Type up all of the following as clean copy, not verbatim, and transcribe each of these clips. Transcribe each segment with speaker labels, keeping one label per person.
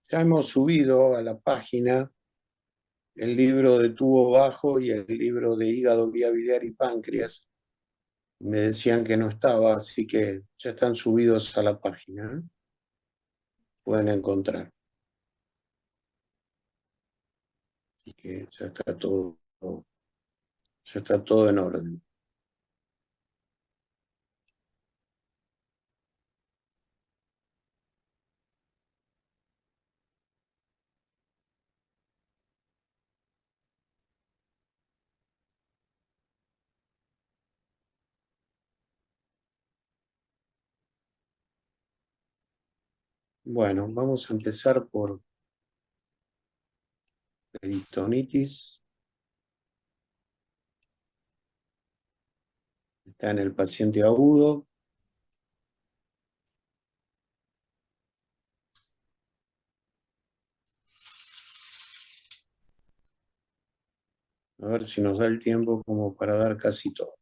Speaker 1: Ya hemos subido a la página el libro de tubo bajo y el libro de hígado, vía biliar y páncreas. Me decían que no estaba, así que ya están subidos a la página, ¿eh? Pueden encontrar. Así que ya está todo en orden. Bueno, vamos a empezar por peritonitis. Está en el paciente agudo. A ver si nos da el tiempo como para dar casi todo.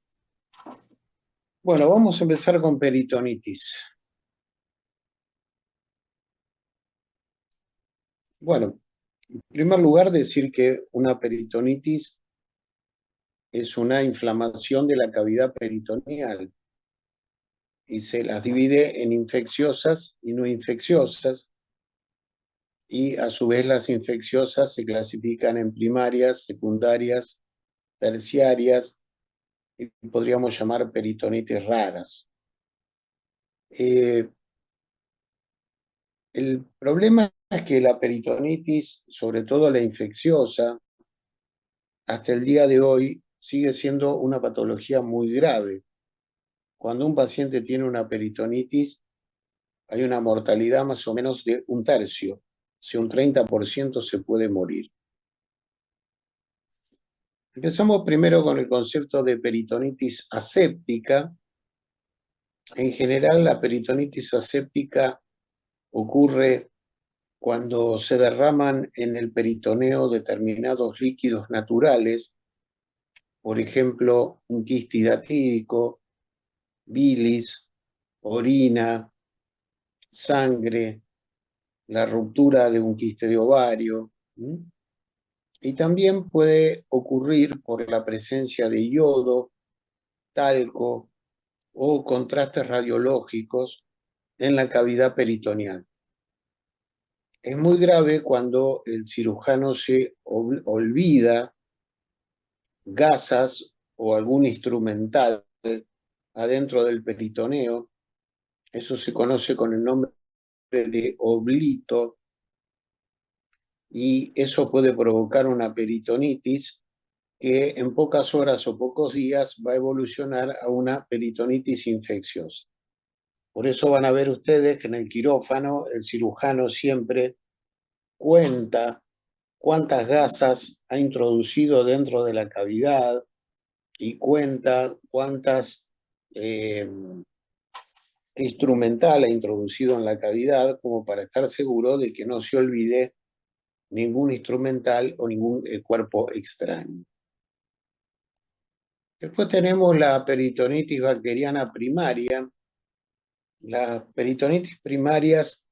Speaker 1: Bueno, vamos a empezar con peritonitis. Bueno, en primer lugar decir que una peritonitis es una inflamación de la cavidad peritoneal y se las divide en infecciosas y no infecciosas, y a su vez las infecciosas se clasifican en primarias, secundarias, terciarias, y podríamos llamar peritonitis raras. El problema es que la peritonitis, sobre todo la infecciosa, hasta el día de hoy sigue siendo una patología muy grave. Cuando un paciente tiene una peritonitis, hay una mortalidad más o menos de un tercio, si un 30% se puede morir. Empezamos primero con el concepto de peritonitis aséptica. En general, la peritonitis aséptica ocurre cuando se derraman en el peritoneo determinados líquidos naturales, por ejemplo, un quiste hidatídico, bilis, orina, sangre, la ruptura de un quiste de ovario. Y también puede ocurrir por la presencia de yodo, talco o contrastes radiológicos en la cavidad peritoneal. Es muy grave cuando el cirujano se olvida gasas o algún instrumental adentro del peritoneo. Eso se conoce con el nombre de oblito, y eso puede provocar una peritonitis que en pocas horas o pocos días va a evolucionar a una peritonitis infecciosa. Por eso van a ver ustedes que en el quirófano el cirujano siempre cuenta cuántas gasas ha introducido dentro de la cavidad y cuenta cuántas instrumental ha introducido en la cavidad, como para estar seguro de que no se olvide ningún instrumental o ningún cuerpo extraño. Después tenemos la peritonitis bacteriana primaria. Las peritonitis primarias,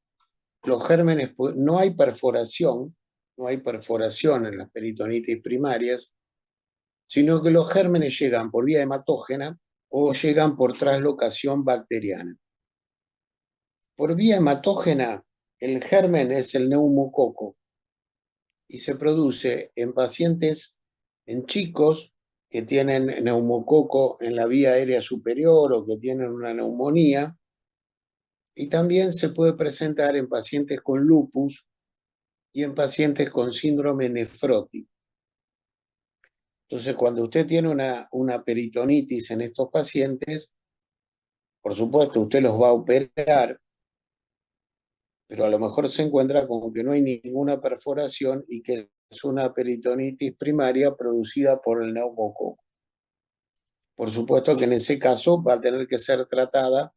Speaker 1: los gérmenes, no hay perforación en las peritonitis primarias, sino que los gérmenes llegan por vía hematógena o llegan por translocación bacteriana. Por vía hematógena, el germen es el neumococo y se produce en pacientes, en chicos que tienen neumococo en la vía aérea superior o que tienen una neumonía, y también se puede presentar en pacientes con lupus y en pacientes con síndrome nefrótico. Entonces, cuando usted tiene una peritonitis en estos pacientes, por supuesto, usted los va a operar, pero a lo mejor se encuentra con que no hay ninguna perforación y que es una peritonitis primaria producida por el neumococo. Por supuesto que en ese caso va a tener que ser tratada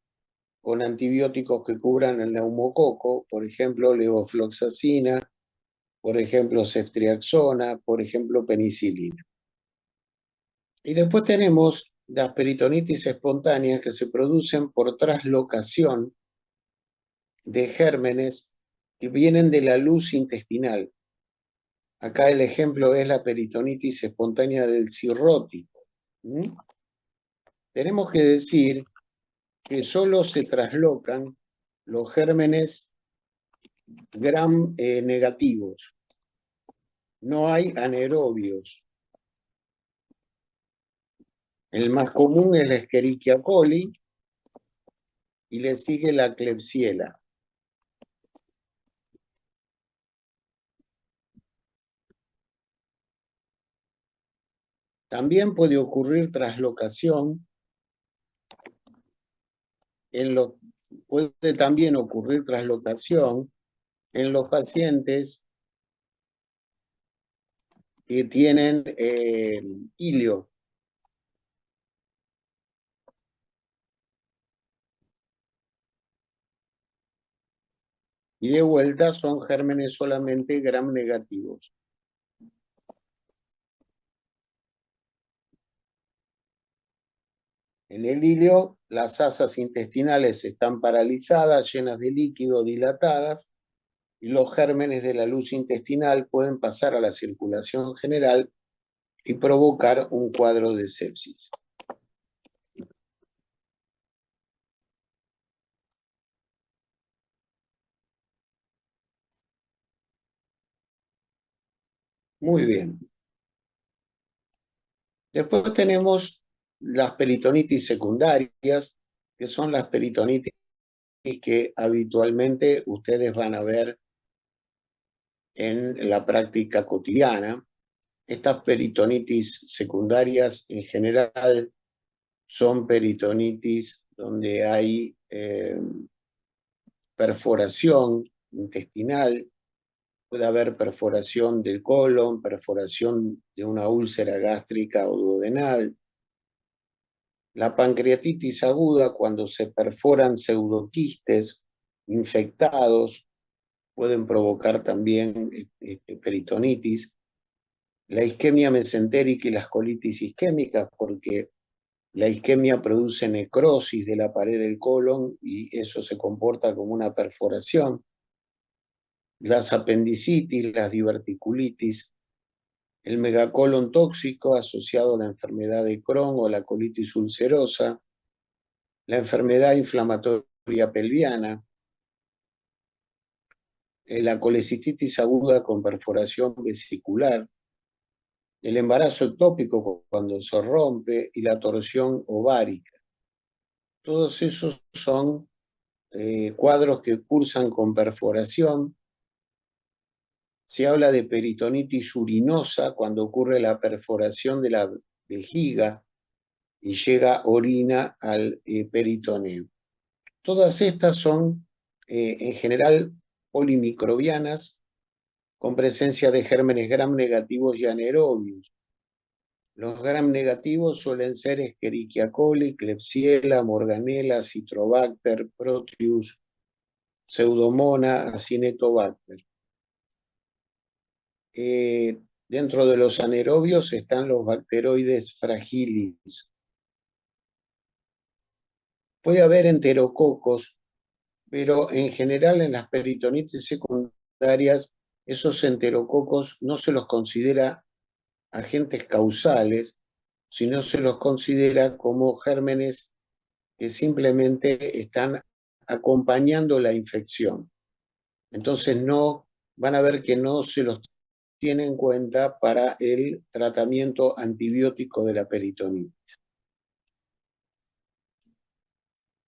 Speaker 1: con antibióticos que cubran el neumococo, por ejemplo, levofloxacina, por ejemplo, ceftriaxona, por ejemplo, penicilina. Y después tenemos las peritonitis espontáneas que se producen por traslocación de gérmenes que vienen de la luz intestinal. Acá el ejemplo es la peritonitis espontánea del cirrótico. ¿Mm? Tenemos que decir que solo se traslocan los gérmenes gram negativos. No hay anaerobios. El más común es la Escherichia coli y le sigue la Klebsiella. También puede ocurrir traslocación puede también ocurrir traslocación en los pacientes que tienen hilio. Y de vuelta son gérmenes solamente gram negativos. En el hilio, las asas intestinales están paralizadas, llenas de líquido, dilatadas, y los gérmenes de la luz intestinal pueden pasar a la circulación general y provocar un cuadro de sepsis. Muy bien. Después tenemos las peritonitis secundarias, que son las peritonitis que habitualmente ustedes van a ver en la práctica cotidiana. Estas peritonitis secundarias en general son peritonitis donde hay perforación intestinal, puede haber perforación del colon, perforación de una úlcera gástrica o duodenal. La pancreatitis aguda, cuando se perforan pseudoquistes infectados, pueden provocar también peritonitis. La isquemia mesentérica y las colitis isquémicas, porque la isquemia produce necrosis de la pared del colon y eso se comporta como una perforación. Las apendicitis, las diverticulitis, el megacolon tóxico asociado a la enfermedad de Crohn o la colitis ulcerosa, la enfermedad inflamatoria pelviana, la colecistitis aguda con perforación vesicular, el embarazo ectópico cuando se rompe y la torsión ovárica. Todos esos son cuadros que cursan con perforación. Se habla de peritonitis urinosa cuando ocurre la perforación de la vejiga y llega orina al peritoneo. Todas estas son en general polimicrobianas con presencia de gérmenes gram negativos y anaerobios. Los gram negativos suelen ser Escherichia coli, Klebsiella, Morganella, Citrobacter, Proteus, Pseudomonas, Acinetobacter. Dentro de los anaerobios están los bacteroides fragilis. Puede haber enterococos, pero en general en las peritonitis secundarias esos enterococos no se los considera agentes causales, sino se los considera como gérmenes que simplemente están acompañando la infección. Entonces no van a ver que no se los tiene en cuenta para el tratamiento antibiótico de la peritonitis.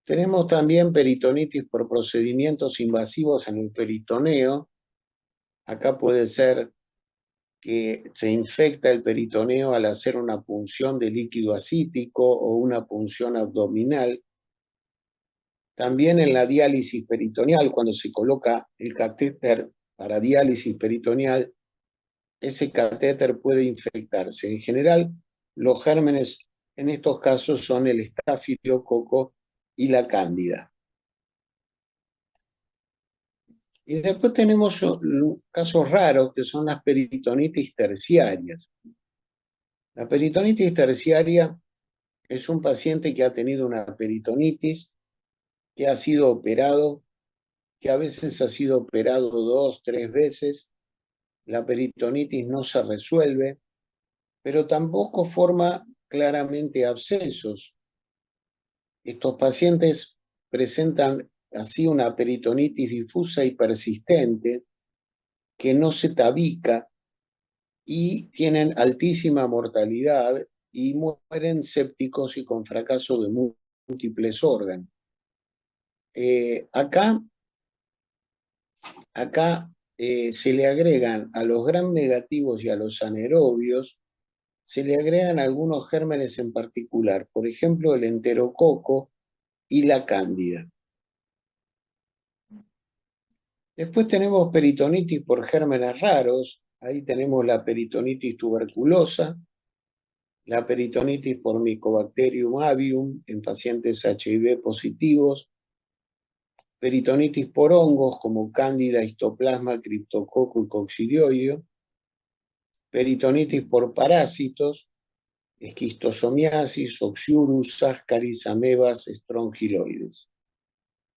Speaker 1: Tenemos también peritonitis por procedimientos invasivos en el peritoneo. Acá puede ser que se infecta el peritoneo al hacer una punción de líquido asítico o una punción abdominal. También en la diálisis peritoneal, cuando se coloca el catéter para diálisis peritoneal, ese catéter puede infectarse. En general, los gérmenes en estos casos son el estafilococo y la cándida. Y después tenemos casos raros que son las peritonitis terciarias. La peritonitis terciaria es un paciente que ha tenido una peritonitis, que ha sido operado, que a veces ha sido operado 2, 3 veces, la peritonitis no se resuelve, pero tampoco forma claramente abscesos. Estos pacientes presentan así una peritonitis difusa y persistente que no se tabica y tienen altísima mortalidad y mueren sépticos y con fracaso de múltiples órganos. Acá se le agregan a los gram negativos y a los anaerobios, se le agregan algunos gérmenes en particular, por ejemplo el enterococo y la cándida. Después tenemos peritonitis por gérmenes raros, ahí tenemos la peritonitis tuberculosa, la peritonitis por Mycobacterium avium en pacientes HIV positivos, peritonitis por hongos como cándida, histoplasma, criptococo y coccidioide, peritonitis por parásitos, esquistosomiasis, oxyurus, ascaris, amebas, estrongiloides.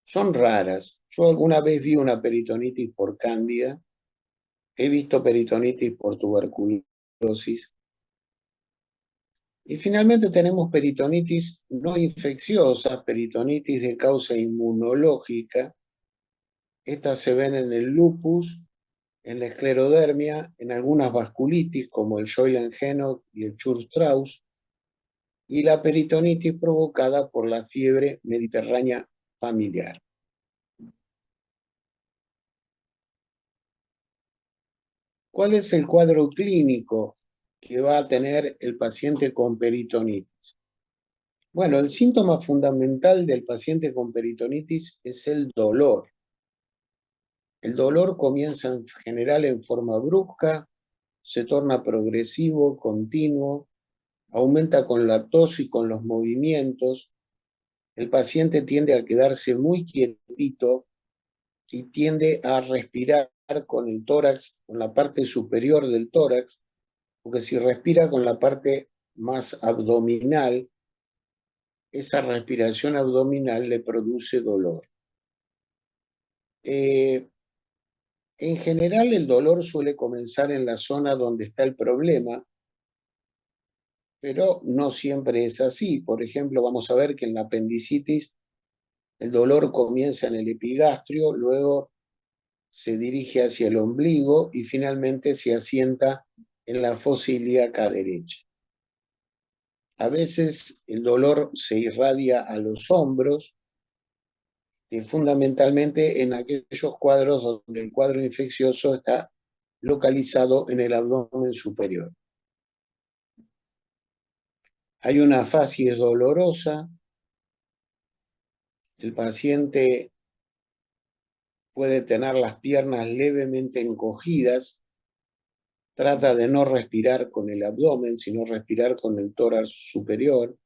Speaker 1: Son raras. Yo alguna vez vi una peritonitis por cándida, he visto peritonitis por tuberculosis. Y finalmente tenemos peritonitis no infecciosas, peritonitis de causa inmunológica. Estas se ven en el lupus, en la esclerodermia, en algunas vasculitis como el Scheulen-Henoch y el Church-Strauss, y la peritonitis provocada por la fiebre mediterránea familiar. ¿Cuál es el cuadro clínico que va a tener el paciente con peritonitis? Bueno, el síntoma fundamental del paciente con peritonitis es el dolor. El dolor comienza en general en forma brusca, se torna progresivo, continuo, aumenta con la tos y con los movimientos. El paciente tiende a quedarse muy quietito y tiende a respirar con el tórax, con la parte superior del tórax, porque si respira con la parte más abdominal, esa respiración abdominal le produce dolor. En general, el dolor suele comenzar en la zona donde está el problema, pero no siempre es así. Por ejemplo, vamos a ver que en la apendicitis el dolor comienza en el epigastrio, luego se dirige hacia el ombligo y finalmente se asienta en la fosa ilíaca derecha. A veces el dolor se irradia a los hombros, fundamentalmente en aquellos cuadros donde el cuadro infeccioso está localizado en el abdomen superior. Hay una facies dolorosa, el paciente puede tener las piernas levemente encogidas, trata de no respirar con el abdomen, sino respirar con el tórax superior.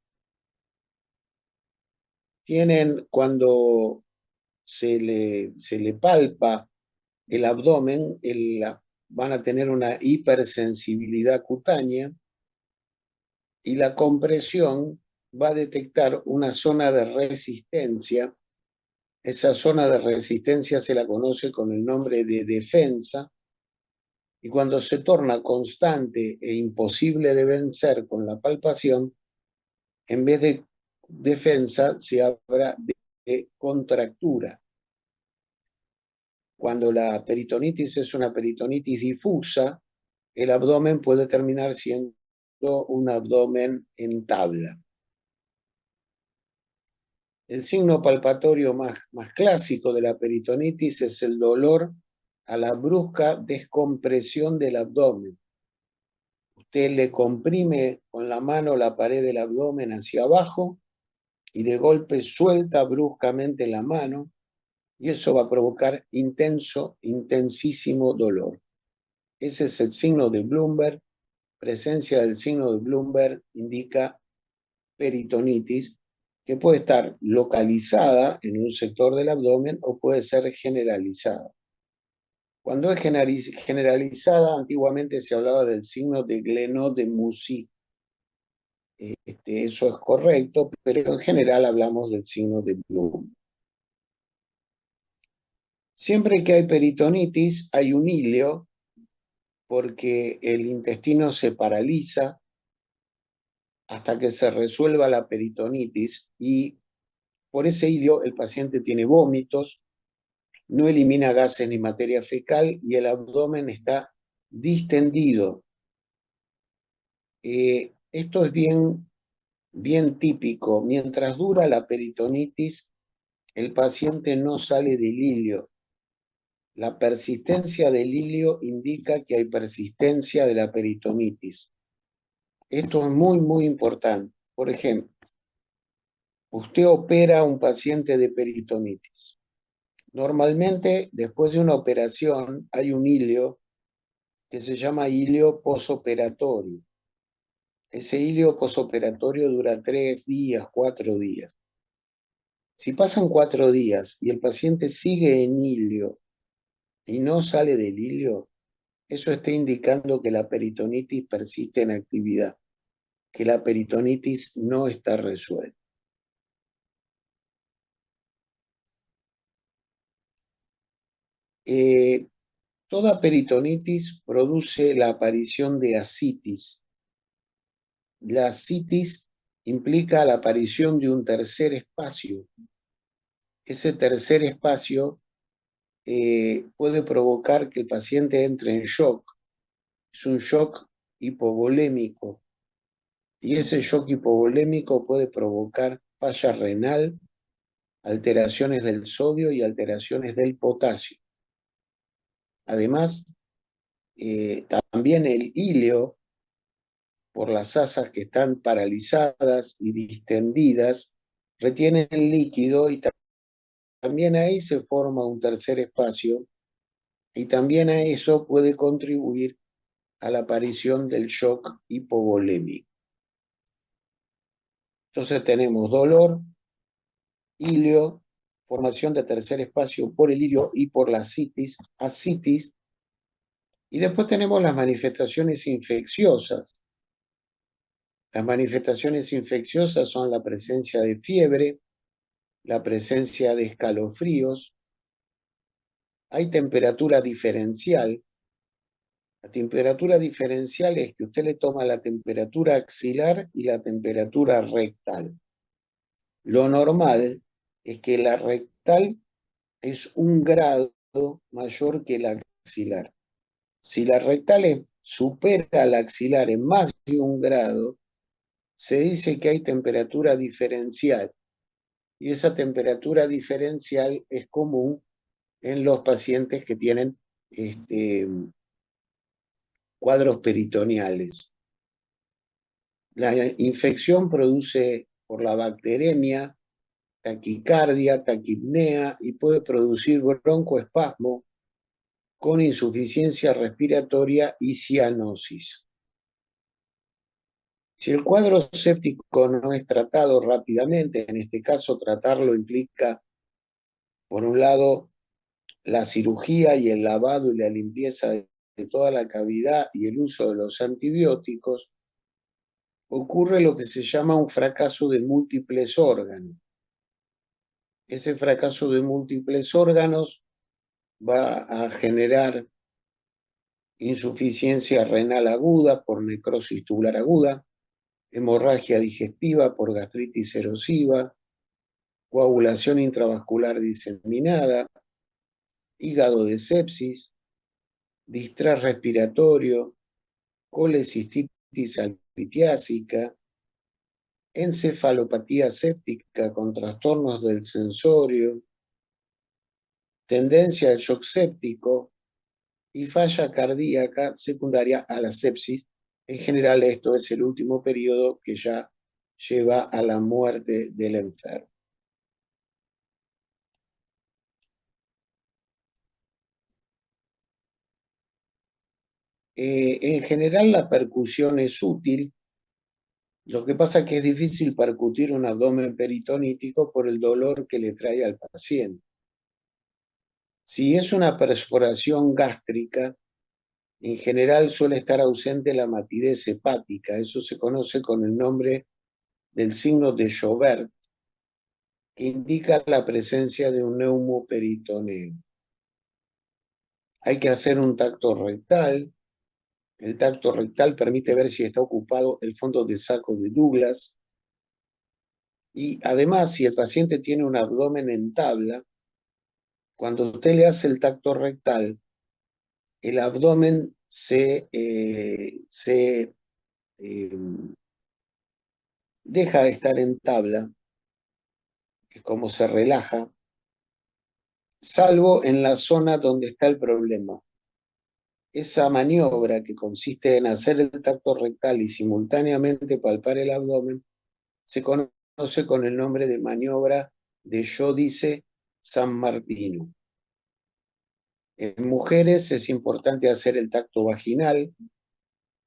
Speaker 1: Cuando se le palpa el abdomen, van a tener una hipersensibilidad cutánea y la compresión va a detectar una zona de resistencia. Esa zona de resistencia se la conoce con el nombre de defensa, y cuando se torna constante e imposible de vencer con la palpación, en vez de defensa se habla de contractura. Cuando la peritonitis es una peritonitis difusa, el abdomen puede terminar siendo un abdomen en tabla. El signo palpatorio más clásico de la peritonitis es el dolor a la brusca descompresión del abdomen. Usted le comprime con la mano la pared del abdomen hacia abajo y de golpe suelta bruscamente la mano y eso va a provocar intensísimo dolor. Ese es el signo de Bloomberg. Presencia del signo de Bloomberg indica peritonitis, que puede estar localizada en un sector del abdomen o puede ser generalizada. Cuando es generalizada, antiguamente se hablaba del signo de Glenot de Mussy. Eso es correcto, pero en general hablamos del signo de Bloom. Siempre que hay peritonitis hay un hilio porque el intestino se paraliza hasta que se resuelva la peritonitis y por ese hilio el paciente tiene vómitos, no elimina gases ni materia fecal y el abdomen está distendido. Esto es bien típico. Mientras dura la peritonitis, el paciente no sale del hilio. La persistencia del hilio indica que hay persistencia de la peritonitis. Esto es muy importante. Por ejemplo, usted opera a un paciente de peritonitis. Normalmente, después de una operación, hay un hilio que se llama hilio posoperatorio. Ese hilio posoperatorio dura 3 días, 4 días. Si pasan 4 días y el paciente sigue en hilio y no sale del hilio, eso está indicando que la peritonitis persiste en actividad, que la peritonitis no está resuelta. Toda peritonitis produce la aparición de ascitis. La ascitis implica la aparición de un tercer espacio. Ese tercer espacio puede provocar que el paciente entre en shock. Es un shock hipovolémico. Y ese shock hipovolémico puede provocar falla renal, alteraciones del sodio y alteraciones del potasio. Además, también el hilio, por las asas que están paralizadas y distendidas, retienen el líquido y también ahí se forma un tercer espacio y también a eso puede contribuir a la aparición del shock hipovolémico. Entonces tenemos dolor, hilio, formación de tercer espacio por el hilio y por la ascitis, y después tenemos las manifestaciones infecciosas. Las manifestaciones infecciosas son la presencia de fiebre, la presencia de escalofríos, hay temperatura diferencial. La temperatura diferencial es que usted le toma la temperatura axilar y la temperatura rectal. Lo normal es que la rectal es 1 grado mayor que la axilar. Si la rectal supera la axilar en más de 1 grado, se dice que hay temperatura diferencial. Y esa temperatura diferencial es común en los pacientes que tienen cuadros peritoneales. La infección produce por la bacteremia, taquicardia, taquipnea y puede producir broncoespasmo con insuficiencia respiratoria y cianosis. Si el cuadro séptico no es tratado rápidamente, en este caso tratarlo implica, por un lado, la cirugía y el lavado y la limpieza de toda la cavidad y el uso de los antibióticos, ocurre lo que se llama un fracaso de múltiples órganos. Ese fracaso de múltiples órganos va a generar insuficiencia renal aguda por necrosis tubular aguda, hemorragia digestiva por gastritis erosiva, coagulación intravascular diseminada, hígado de sepsis, distrés respiratorio, colecistitis alpitiásica, encefalopatía séptica con trastornos del sensorio, tendencia al shock séptico y falla cardíaca secundaria a la sepsis. En general, esto es el último periodo que ya lleva a la muerte del enfermo. En general, la percusión es útil. Lo que pasa es que es difícil percutir un abdomen peritonítico por el dolor que le trae al paciente. Si es una perforación gástrica, en general suele estar ausente la matidez hepática. Eso se conoce con el nombre del signo de Joubert, que indica la presencia de un neumoperitoneo. Hay que hacer un tacto rectal. El tacto rectal permite ver si está ocupado el fondo de saco de Douglas. Y además, si el paciente tiene un abdomen en tabla, cuando usted le hace el tacto rectal, el abdomen deja de estar en tabla, es como se relaja, salvo en la zona donde está el problema. Esa maniobra que consiste en hacer el tacto rectal y simultáneamente palpar el abdomen, se conoce con el nombre de maniobra de Giudice San Martino. En mujeres es importante hacer el tacto vaginal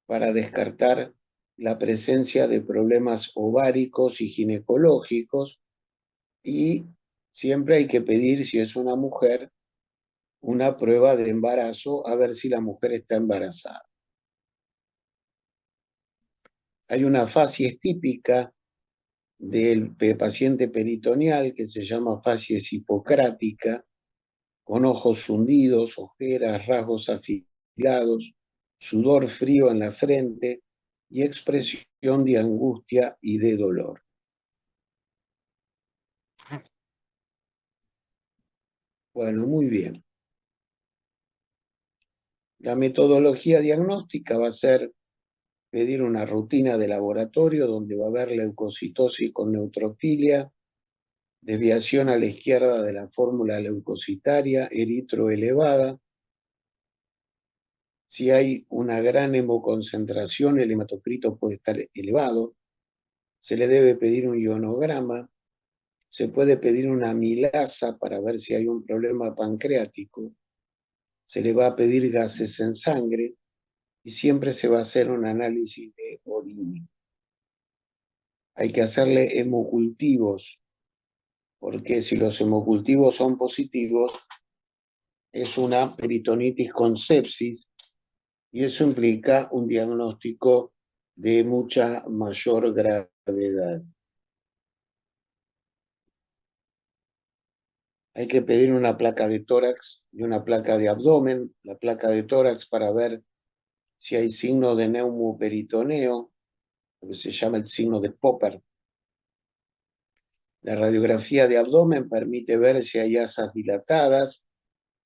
Speaker 1: para descartar la presencia de problemas ováricos y ginecológicos, y siempre hay que pedir, si es una mujer, una prueba de embarazo a ver si la mujer está embarazada. Hay una facies típica del paciente peritoneal que se llama facies hipocrática, con ojos hundidos, ojeras, rasgos afilados, sudor frío en la frente y expresión de angustia y de dolor. Bueno, muy bien. La metodología diagnóstica va a ser pedir una rutina de laboratorio donde va a haber leucocitosis con neutrofilia, desviación a la izquierda de la fórmula leucocitaria, eritro elevada. Si hay una gran hemoconcentración, el hematocrito puede estar elevado. Se le debe pedir un ionograma. Se puede pedir una amilasa para ver si hay un problema pancreático. Se le va a pedir gases en sangre y siempre se va a hacer un análisis de orina. Hay que hacerle hemocultivos, porque si los hemocultivos son positivos, es una peritonitis con sepsis, y eso implica un diagnóstico de mucha mayor gravedad. Hay que pedir una placa de tórax y una placa de abdomen. La placa de tórax para ver si hay signo de neumoperitoneo, lo que se llama el signo de Popper. La radiografía de abdomen permite ver si hay asas dilatadas,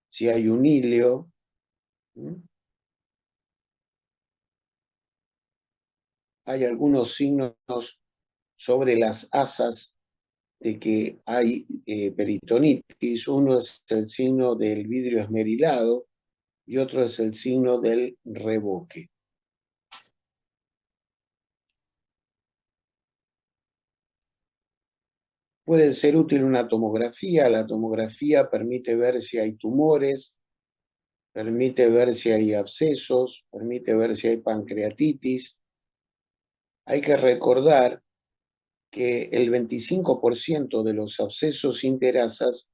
Speaker 1: si hay un híleo. Hay algunos signos sobre las asas de que hay peritonitis. Uno es el signo del vidrio esmerilado y otro es el signo del reboque. Puede ser útil una tomografía. La tomografía permite ver si hay tumores, permite ver si hay abscesos, permite ver si hay pancreatitis. Hay que recordar que el 25% de los abscesos interasas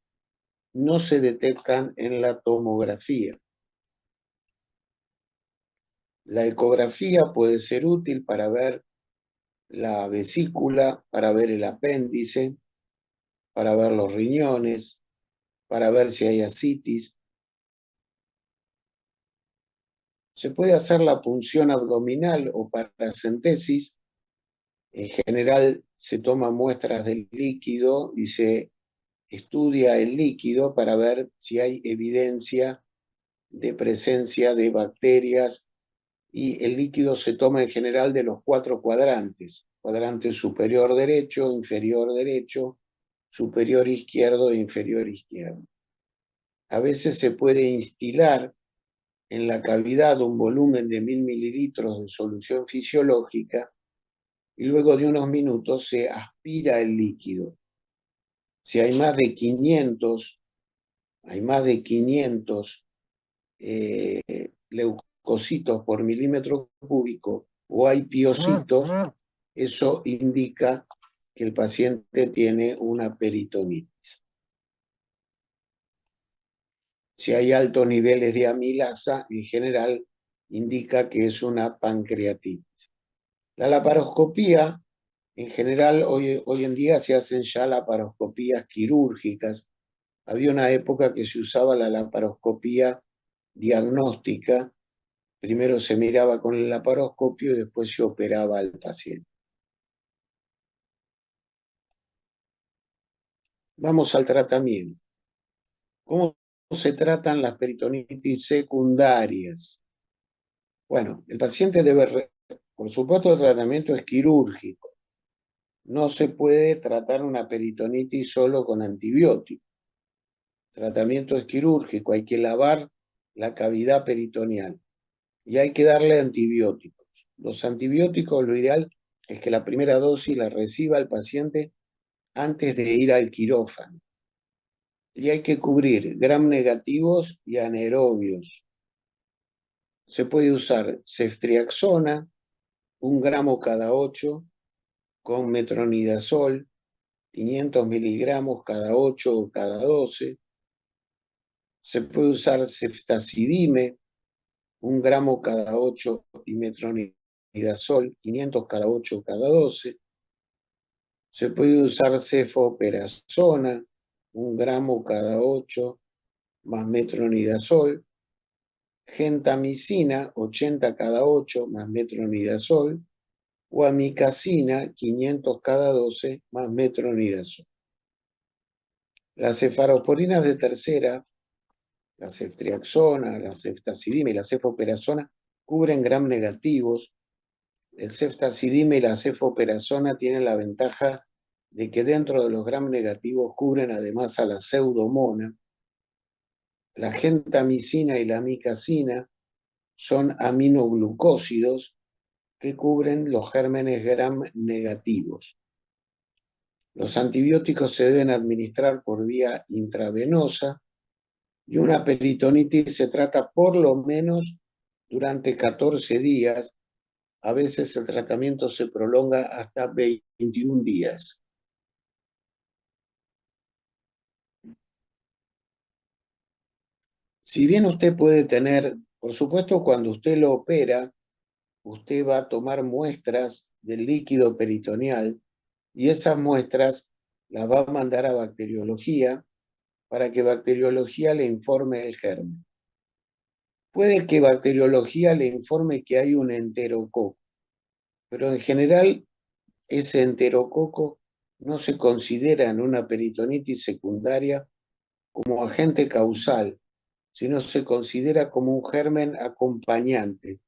Speaker 1: no se detectan en la tomografía. La ecografía puede ser útil para ver la vesícula, para ver el apéndice, para ver los riñones, para ver si hay ascitis. Se puede hacer la punción abdominal o paracentesis. En general se toman muestras del líquido y se estudia el líquido para ver si hay evidencia de presencia de bacterias, y el líquido se toma en general de los 4 cuadrantes: cuadrante superior derecho, inferior derecho, superior izquierdo e inferior izquierdo. A veces se puede instilar en la cavidad un volumen de 1000 mililitros de solución fisiológica y luego de unos minutos se aspira el líquido. Si hay más de 500 leucocitos por milímetro cúbico o hay piocitos, eso indica que el paciente tiene una peritonitis. Si hay altos niveles de amilasa, en general indica que es una pancreatitis. La laparoscopía, en general, hoy en día se hacen ya laparoscopías quirúrgicas. Había una época que se usaba la laparoscopía diagnóstica. Primero se miraba con el laparoscopio y después se operaba al paciente. Vamos al tratamiento. ¿Cómo se tratan las peritonitis secundarias? Bueno, el paciente debe, por supuesto, el tratamiento es quirúrgico. No se puede tratar una peritonitis solo con antibióticos. El tratamiento es quirúrgico, hay que lavar la cavidad peritoneal y hay que darle antibióticos. Los antibióticos, lo ideal es que la primera dosis la reciba el paciente antes de ir al quirófano. Y hay que cubrir gram negativos y anaerobios. Se puede usar ceftriaxona, 1 gramo cada 8, con metronidazol, 500 miligramos cada 8 o cada 12. Se puede usar ceftazidime, 1 gramo cada 8 y metronidazol, 500 cada 8 o cada 12. Se puede usar cefoperazona, 1 gramo cada 8 más metronidazol. Gentamicina, 80 cada 8 más metronidazol. O amicacina, 500 cada 12 más metronidazol. Las cefalosporinas de tercera, la ceftriaxona, la ceftazidime y la cefoperazona cubren gram negativos. El ceftazidime y la cefoperazona tienen la ventaja de que dentro de los gram negativos cubren además a la pseudomona. La gentamicina y la amicacina son aminoglucósidos que cubren los gérmenes gram negativos. Los antibióticos se deben administrar por vía intravenosa y una peritonitis se trata por lo menos durante 14 días. A veces el tratamiento se prolonga hasta 21 días. Si bien usted puede tener, por supuesto, cuando usted lo opera, usted va a tomar muestras del líquido peritoneal y esas muestras las va a mandar a bacteriología para que bacteriología le informe el germen. Puede que bacteriología le informe que hay un enterococo, pero en general ese enterococo no se considera en una peritonitis secundaria como agente causal, sino se considera como un germen acompañante.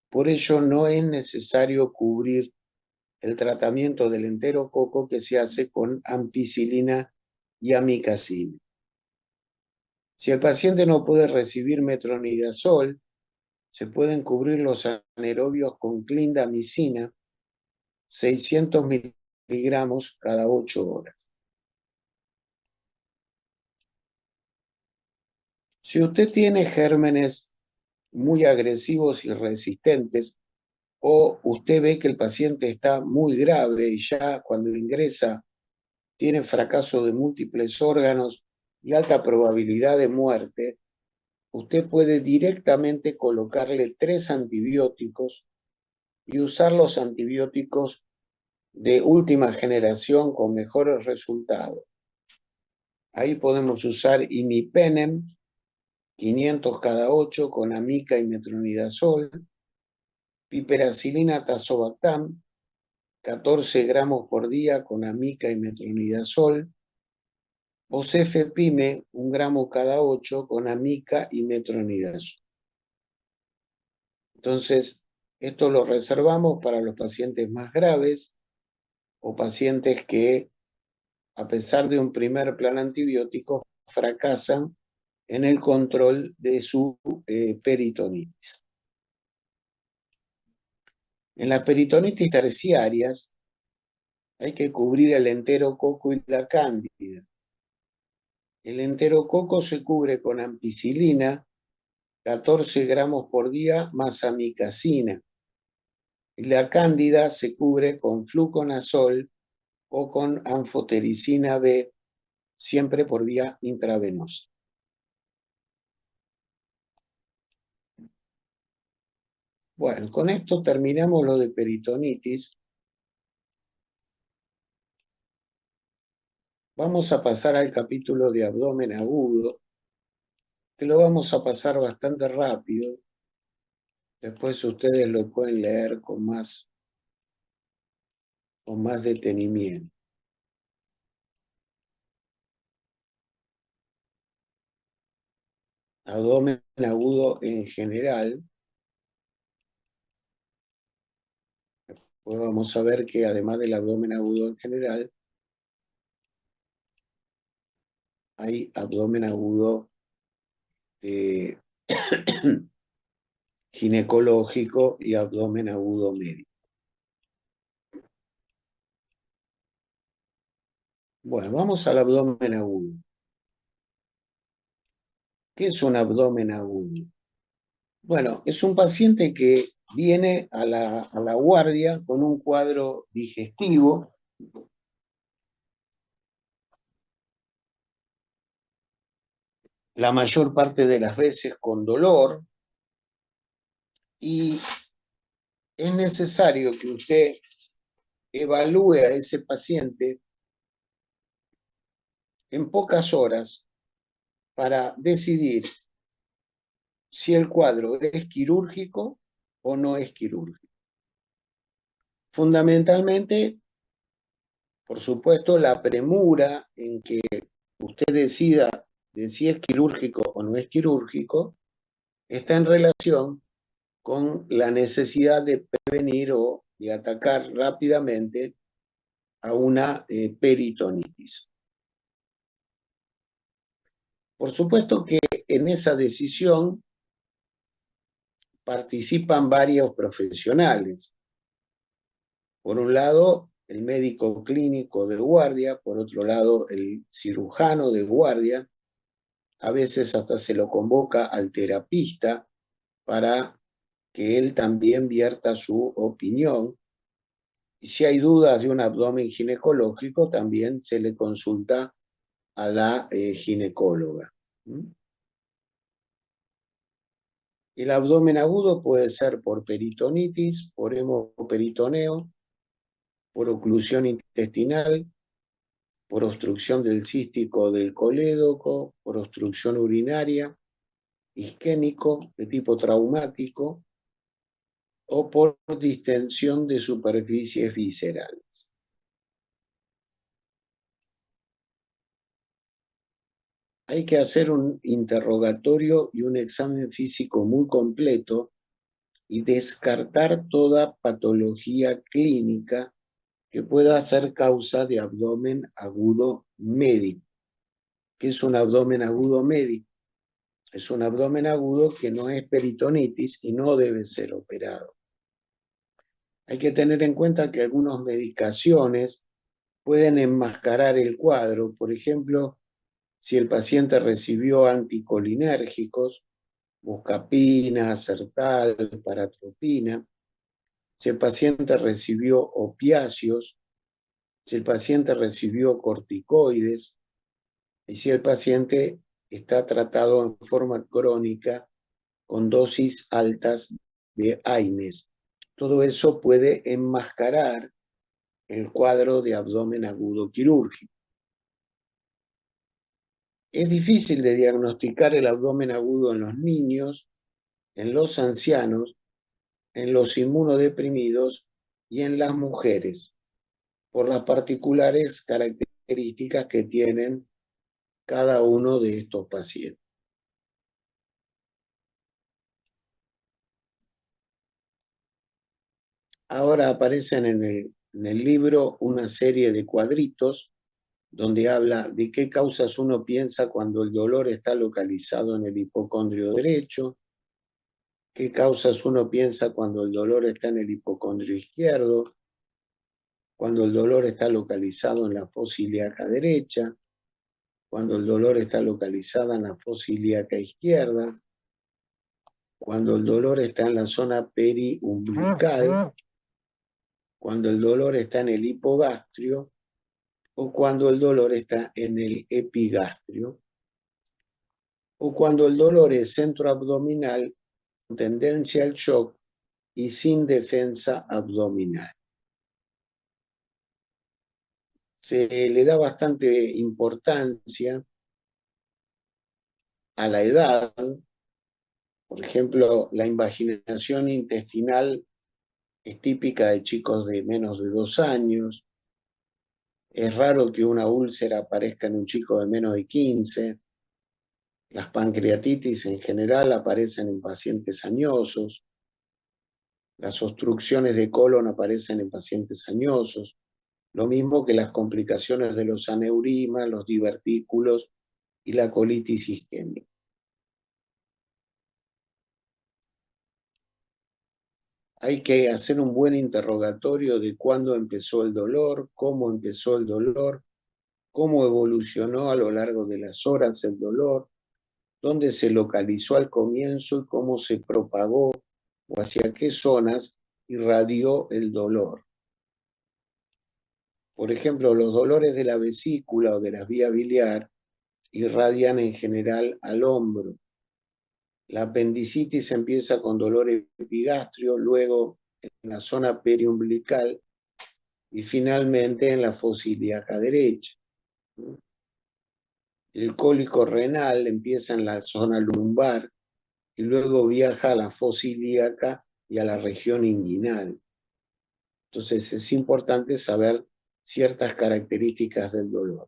Speaker 1: Por ello no es necesario cubrir el tratamiento del enterococo que se hace con ampicilina y amicacina. Si el paciente no puede recibir metronidazol, se pueden cubrir los anaerobios con clindamicina, 600 miligramos cada 8 horas. Si usted tiene gérmenes muy agresivos y resistentes, o usted ve que el paciente está muy grave y ya cuando ingresa tiene fracaso de múltiples órganos y alta probabilidad de muerte, usted puede directamente colocarle 3 antibióticos y usar los antibióticos de última generación con mejores resultados. Ahí podemos usar imipenem, 500 cada 8 con amica y metronidazol, piperacilina tazobactam, 14 gramos por día con amica y metronidazol, o cefepime, 1 gramo cada 8 con amica y metronidazol. Entonces, esto lo reservamos para los pacientes más graves o pacientes que, a pesar de un primer plan antibiótico, fracasan en el control de su peritonitis. En las peritonitis terciarias hay que cubrir el enterococo y la cándida. El enterococo se cubre con ampicilina, 14 gramos por día más amicacina. Y la cándida se cubre con fluconazol o con anfotericina B, siempre por vía intravenosa. Bueno, con esto terminamos lo de peritonitis. Vamos a pasar al capítulo de abdomen agudo. que lo vamos a pasar bastante rápido. Después ustedes lo pueden leer con más detenimiento. Abdomen agudo en general. Pues vamos a ver que además del abdomen agudo en general, hay abdomen agudo ginecológico y abdomen agudo médico. Bueno, vamos al abdomen agudo. ¿Qué es un abdomen agudo? Bueno, es un paciente que viene a la guardia con un cuadro digestivo, la mayor parte de las veces con dolor, y es necesario que usted evalúe a ese paciente en pocas horas para decidir si el cuadro es quirúrgico o no es quirúrgico. Fundamentalmente, por supuesto, la premura en que usted decida de si es quirúrgico o no es quirúrgico está en relación con la necesidad de prevenir o de atacar rápidamente a una peritonitis. Por supuesto que en esa decisión participan varios profesionales. Por un lado, el médico clínico de guardia, por otro lado, el cirujano de guardia. A veces hasta se lo convoca al terapista para que él también vierta su opinión. Y si hay dudas de un abdomen ginecológico, también se le consulta a la ginecóloga. El abdomen agudo puede ser por peritonitis, por hemoperitoneo, por oclusión intestinal, por obstrucción del cístico del colédoco, por obstrucción urinaria, isquémico de tipo traumático o por distensión de superficies viscerales. Hay que hacer un interrogatorio y un examen físico muy completo y descartar toda patología clínica que pueda ser causa de abdomen agudo médico. ¿Qué es un abdomen agudo médico? Es un abdomen agudo que no es peritonitis y no debe ser operado. Hay que tener en cuenta que algunas medicaciones pueden enmascarar el cuadro. Por ejemplo, si el paciente recibió anticolinérgicos, buscapina, Sertal, paratropina, si el paciente recibió opiáceos, si el paciente recibió corticoides y si el paciente está tratado en forma crónica con dosis altas de AINES. Todo eso puede enmascarar el cuadro de abdomen agudo quirúrgico. Es difícil de diagnosticar el abdomen agudo en los niños, en los ancianos, en los inmunodeprimidos y en las mujeres, por las particulares características que tienen cada uno de estos pacientes. Ahora aparecen en el libro una serie de cuadritos donde habla de qué causas uno piensa cuando el dolor está localizado en el hipocondrio derecho, qué causas uno piensa cuando el dolor está en el hipocondrio izquierdo, cuando el dolor está localizado en la fosa ilíaca derecha, cuando el dolor está localizado en la fosa ilíaca izquierda, cuando el dolor está en la zona periumbilical, cuando el dolor está en el hipogastrio o cuando el dolor está en el epigastrio, o cuando el dolor es centroabdominal, con tendencia al shock y sin defensa abdominal. Se le da bastante importancia a la edad. Por ejemplo, la invaginación intestinal es típica de chicos de menos de 2 años. Es raro que una úlcera aparezca en un chico de menos de 15. Las pancreatitis en general aparecen en pacientes añosos. Las obstrucciones de colon aparecen en pacientes añosos. Lo mismo que las complicaciones de los aneurismas, los divertículos y la colitis isquémica. Hay que hacer un buen interrogatorio de cuándo empezó el dolor, cómo empezó el dolor, cómo evolucionó a lo largo de las horas el dolor, dónde se localizó al comienzo y cómo se propagó o hacia qué zonas irradió el dolor. Por ejemplo, los dolores de la vesícula o de la vía biliar irradian en general al hombro. La apendicitis empieza con dolor epigastrio, luego en la zona periumbilical y finalmente en la fosa ilíaca derecha. El cólico renal empieza en la zona lumbar y luego viaja a la fosa ilíaca y a la región inguinal. Entonces es importante saber ciertas características del dolor.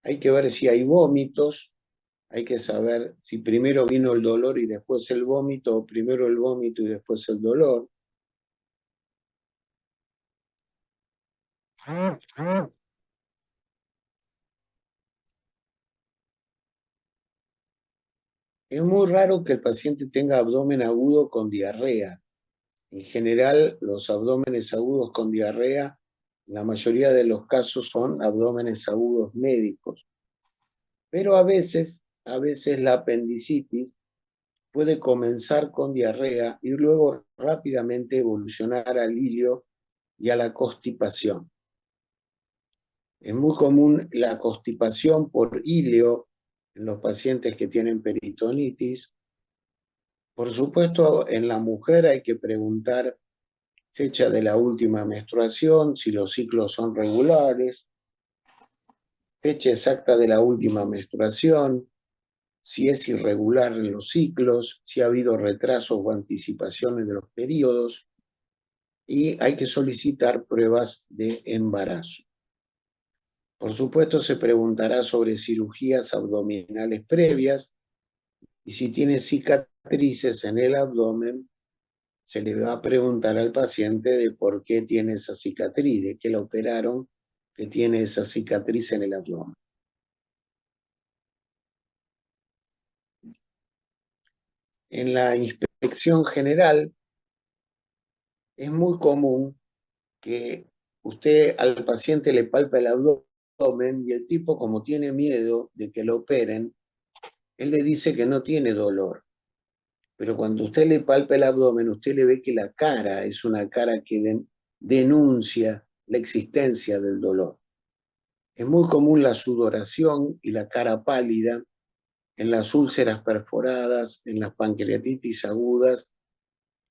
Speaker 1: Hay que ver si hay vómitos, hay que saber si primero vino el dolor y después el vómito, o primero el vómito y después el dolor. Es muy raro que el paciente tenga abdomen agudo con diarrea. En general, los abdómenes agudos con diarrea, la mayoría de los casos son abdómenes agudos médicos. Pero a veces la apendicitis puede comenzar con diarrea y luego rápidamente evolucionar al ilio y a la constipación. Es muy común la constipación por ilio en los pacientes que tienen peritonitis. Por supuesto, en la mujer hay que preguntar fecha de la última menstruación, si los ciclos son regulares, fecha exacta de la última menstruación, si es irregular en los ciclos, si ha habido retrasos o anticipaciones de los periodos, y hay que solicitar pruebas de embarazo. Por supuesto, se preguntará sobre cirugías abdominales previas y si tiene cicatrices en el abdomen, se le va a preguntar al paciente de por qué tiene esa cicatriz, de qué la operaron, que tiene esa cicatriz en el abdomen. En la inspección general es muy común que usted al paciente le palpe el abdomen y el tipo, como tiene miedo de que lo operen, él le dice que no tiene dolor. Pero cuando usted le palpa el abdomen, usted le ve que la cara es una cara que denuncia la existencia del dolor. Es muy común la sudoración y la cara pálida en las úlceras perforadas, en las pancreatitis agudas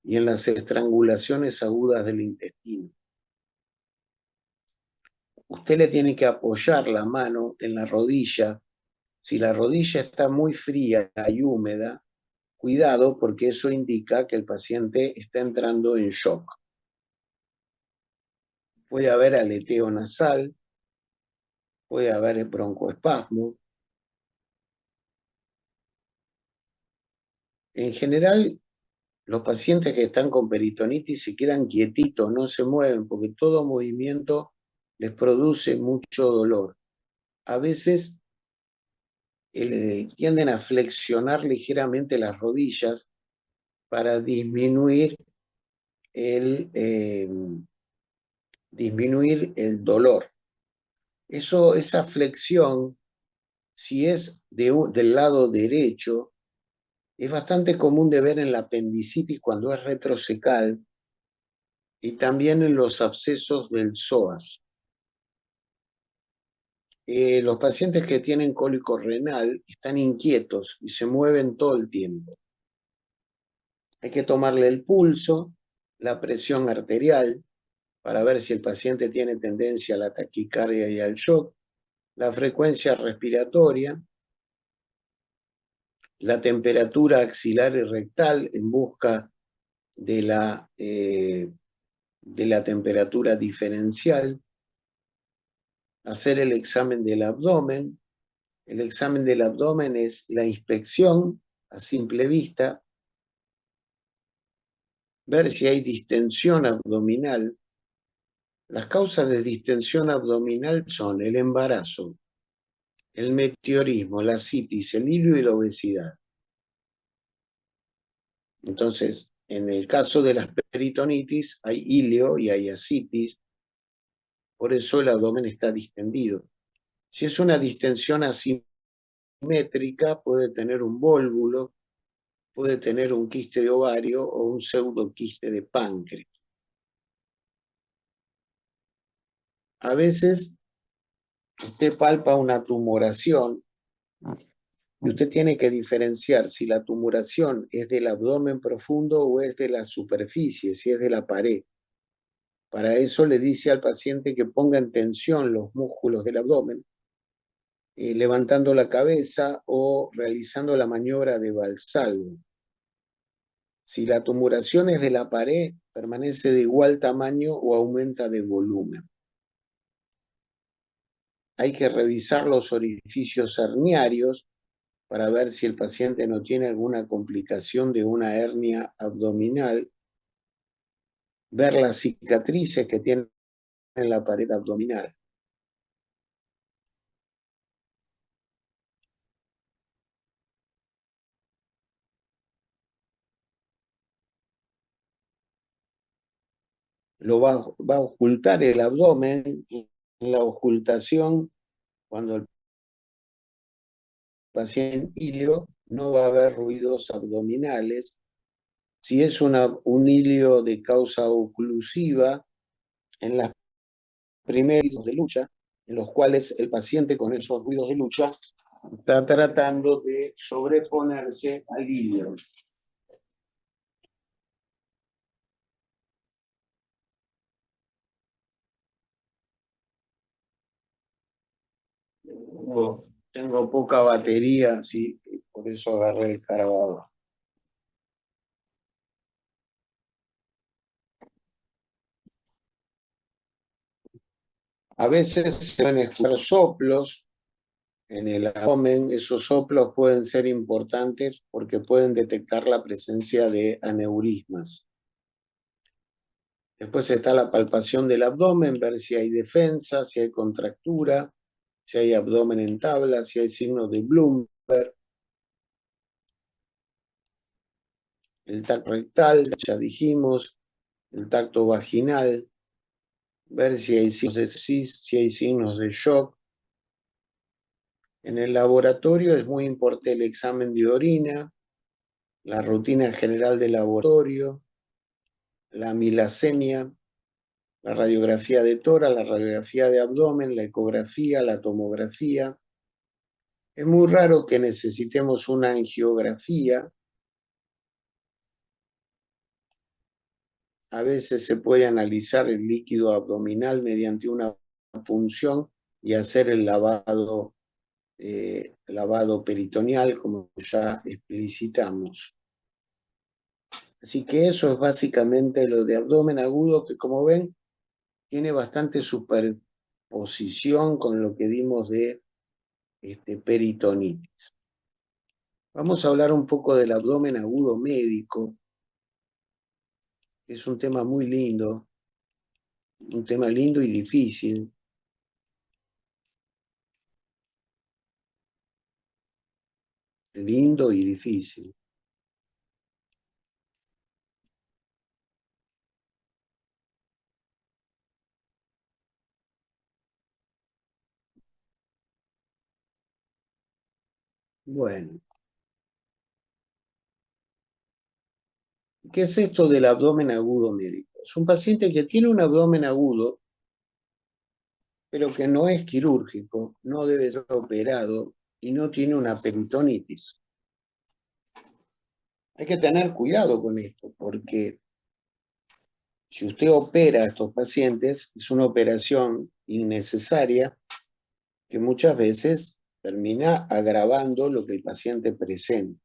Speaker 1: y en las estrangulaciones agudas del intestino. Usted le tiene que apoyar la mano en la rodilla. Si la rodilla está muy fría y húmeda, cuidado porque eso indica que el paciente está entrando en shock. Puede haber aleteo nasal, puede haber broncoespasmo. En general, los pacientes que están con peritonitis se quedan quietitos, no se mueven, porque todo movimiento les produce mucho dolor. A veces tienden a flexionar ligeramente las rodillas para disminuir el dolor. Esa flexión, si es del lado derecho, es bastante común de ver en la apendicitis cuando es retrocecal y también en los abscesos del psoas. Los pacientes que tienen cólico renal están inquietos y se mueven todo el tiempo. Hay que tomarle el pulso, la presión arterial, para ver si el paciente tiene tendencia a la taquicardia y al shock, la frecuencia respiratoria, la temperatura axilar y rectal en busca de la temperatura diferencial, hacer el examen del abdomen. El examen del abdomen es la inspección a simple vista, ver si hay distensión abdominal. Las causas de distensión abdominal son el embarazo, el meteorismo, la citis, el hilio y la obesidad. Entonces, en el caso de las peritonitis, hay hilio y hay ascitis, por eso el abdomen está distendido. Si es una distensión asimétrica, puede tener un vólvulo, puede tener un quiste de ovario o un pseudoquiste de páncreas. A veces usted palpa una tumoración y usted tiene que diferenciar si la tumoración es del abdomen profundo o es de la superficie, si es de la pared. Para eso le dice al paciente que ponga en tensión los músculos del abdomen, levantando la cabeza o realizando la maniobra de Valsalva. Si la tumoración es de la pared, permanece de igual tamaño o aumenta de volumen. Hay que revisar los orificios herniarios para ver si el paciente no tiene alguna complicación de una hernia abdominal, ver las cicatrices que tiene en la pared abdominal. Lo va a ocultar el abdomen. En la ocultación, cuando el paciente hilio, no va a haber ruidos abdominales. Si es un hilio de causa oclusiva, en las primeros de lucha, en los cuales el paciente con esos ruidos de lucha está tratando de sobreponerse al hilio. Tengo poca batería, sí, por eso agarré el cargador. A veces se pueden escuchar soplos en el abdomen. Esos soplos pueden ser importantes porque pueden detectar la presencia de aneurismas. Después está la palpación del abdomen, ver si hay defensa, si hay contractura, si hay abdomen en tabla, si hay signos de Bloomberg. El tacto rectal, ya dijimos, el tacto vaginal, ver si hay signos de sepsis, si hay signos de shock. En el laboratorio es muy importante el examen de orina, la rutina general del laboratorio, la milasemia, la radiografía de tórax, la radiografía de abdomen, la ecografía, la tomografía. Es muy raro que necesitemos una angiografía. A veces se puede analizar el líquido abdominal mediante una punción y hacer el lavado peritoneal, como ya explicitamos. Así que eso es básicamente lo de abdomen agudo, que como ven, tiene bastante superposición con lo que dimos de peritonitis. Vamos a hablar un poco del abdomen agudo médico, que es un tema muy lindo, un tema lindo y difícil. Lindo y difícil. Bueno, ¿qué es esto del abdomen agudo médico? Es un paciente que tiene un abdomen agudo, pero que no es quirúrgico, no debe ser operado y no tiene una peritonitis. Hay que tener cuidado con esto, porque si usted opera a estos pacientes, es una operación innecesaria que muchas veces termina agravando lo que el paciente presenta.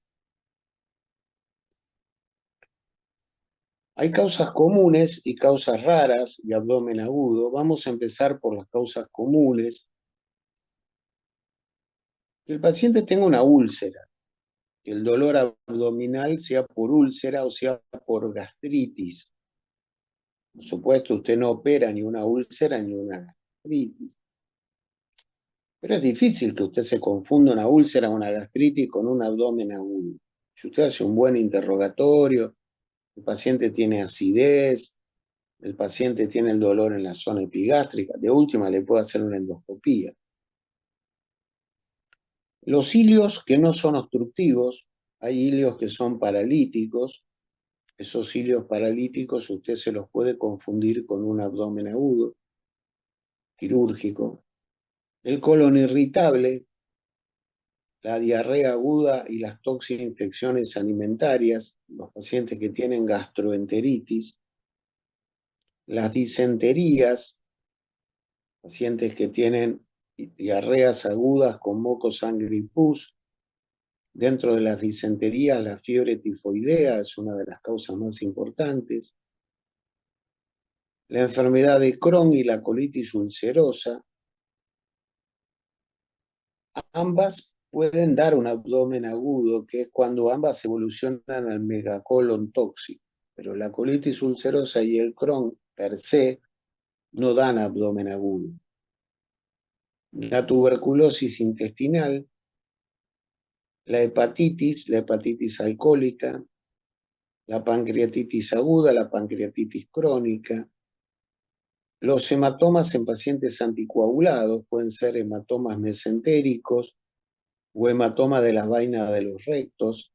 Speaker 1: Hay causas comunes y causas raras de abdomen agudo. Vamos a empezar por las causas comunes. Que el paciente tenga una úlcera, que el dolor abdominal sea por úlcera o sea por gastritis. Por supuesto, usted no opera ni una úlcera ni una gastritis. Pero es difícil que usted se confunda una úlcera o una gastritis con un abdomen agudo. Si usted hace un buen interrogatorio, el paciente tiene acidez, el paciente tiene el dolor en la zona epigástrica, de última le puede hacer una endoscopía. Los ilios que no son obstructivos, hay ilios que son paralíticos, esos ilios paralíticos usted se los puede confundir con un abdomen agudo, quirúrgico. El colon irritable, la diarrea aguda y las toxinfecciones alimentarias, los pacientes que tienen gastroenteritis, las disenterías, pacientes que tienen diarreas agudas con moco, sangre y pus. Dentro de las disenterías, la fiebre tifoidea es una de las causas más importantes. La enfermedad de Crohn y la colitis ulcerosa, ambas pueden dar un abdomen agudo, que es cuando ambas evolucionan al megacolon tóxico. Pero la colitis ulcerosa y el Crohn per se no dan abdomen agudo. La tuberculosis intestinal, la hepatitis alcohólica, la pancreatitis aguda, la pancreatitis crónica. Los hematomas en pacientes anticoagulados pueden ser hematomas mesentéricos o hematoma de las vainas de los rectos.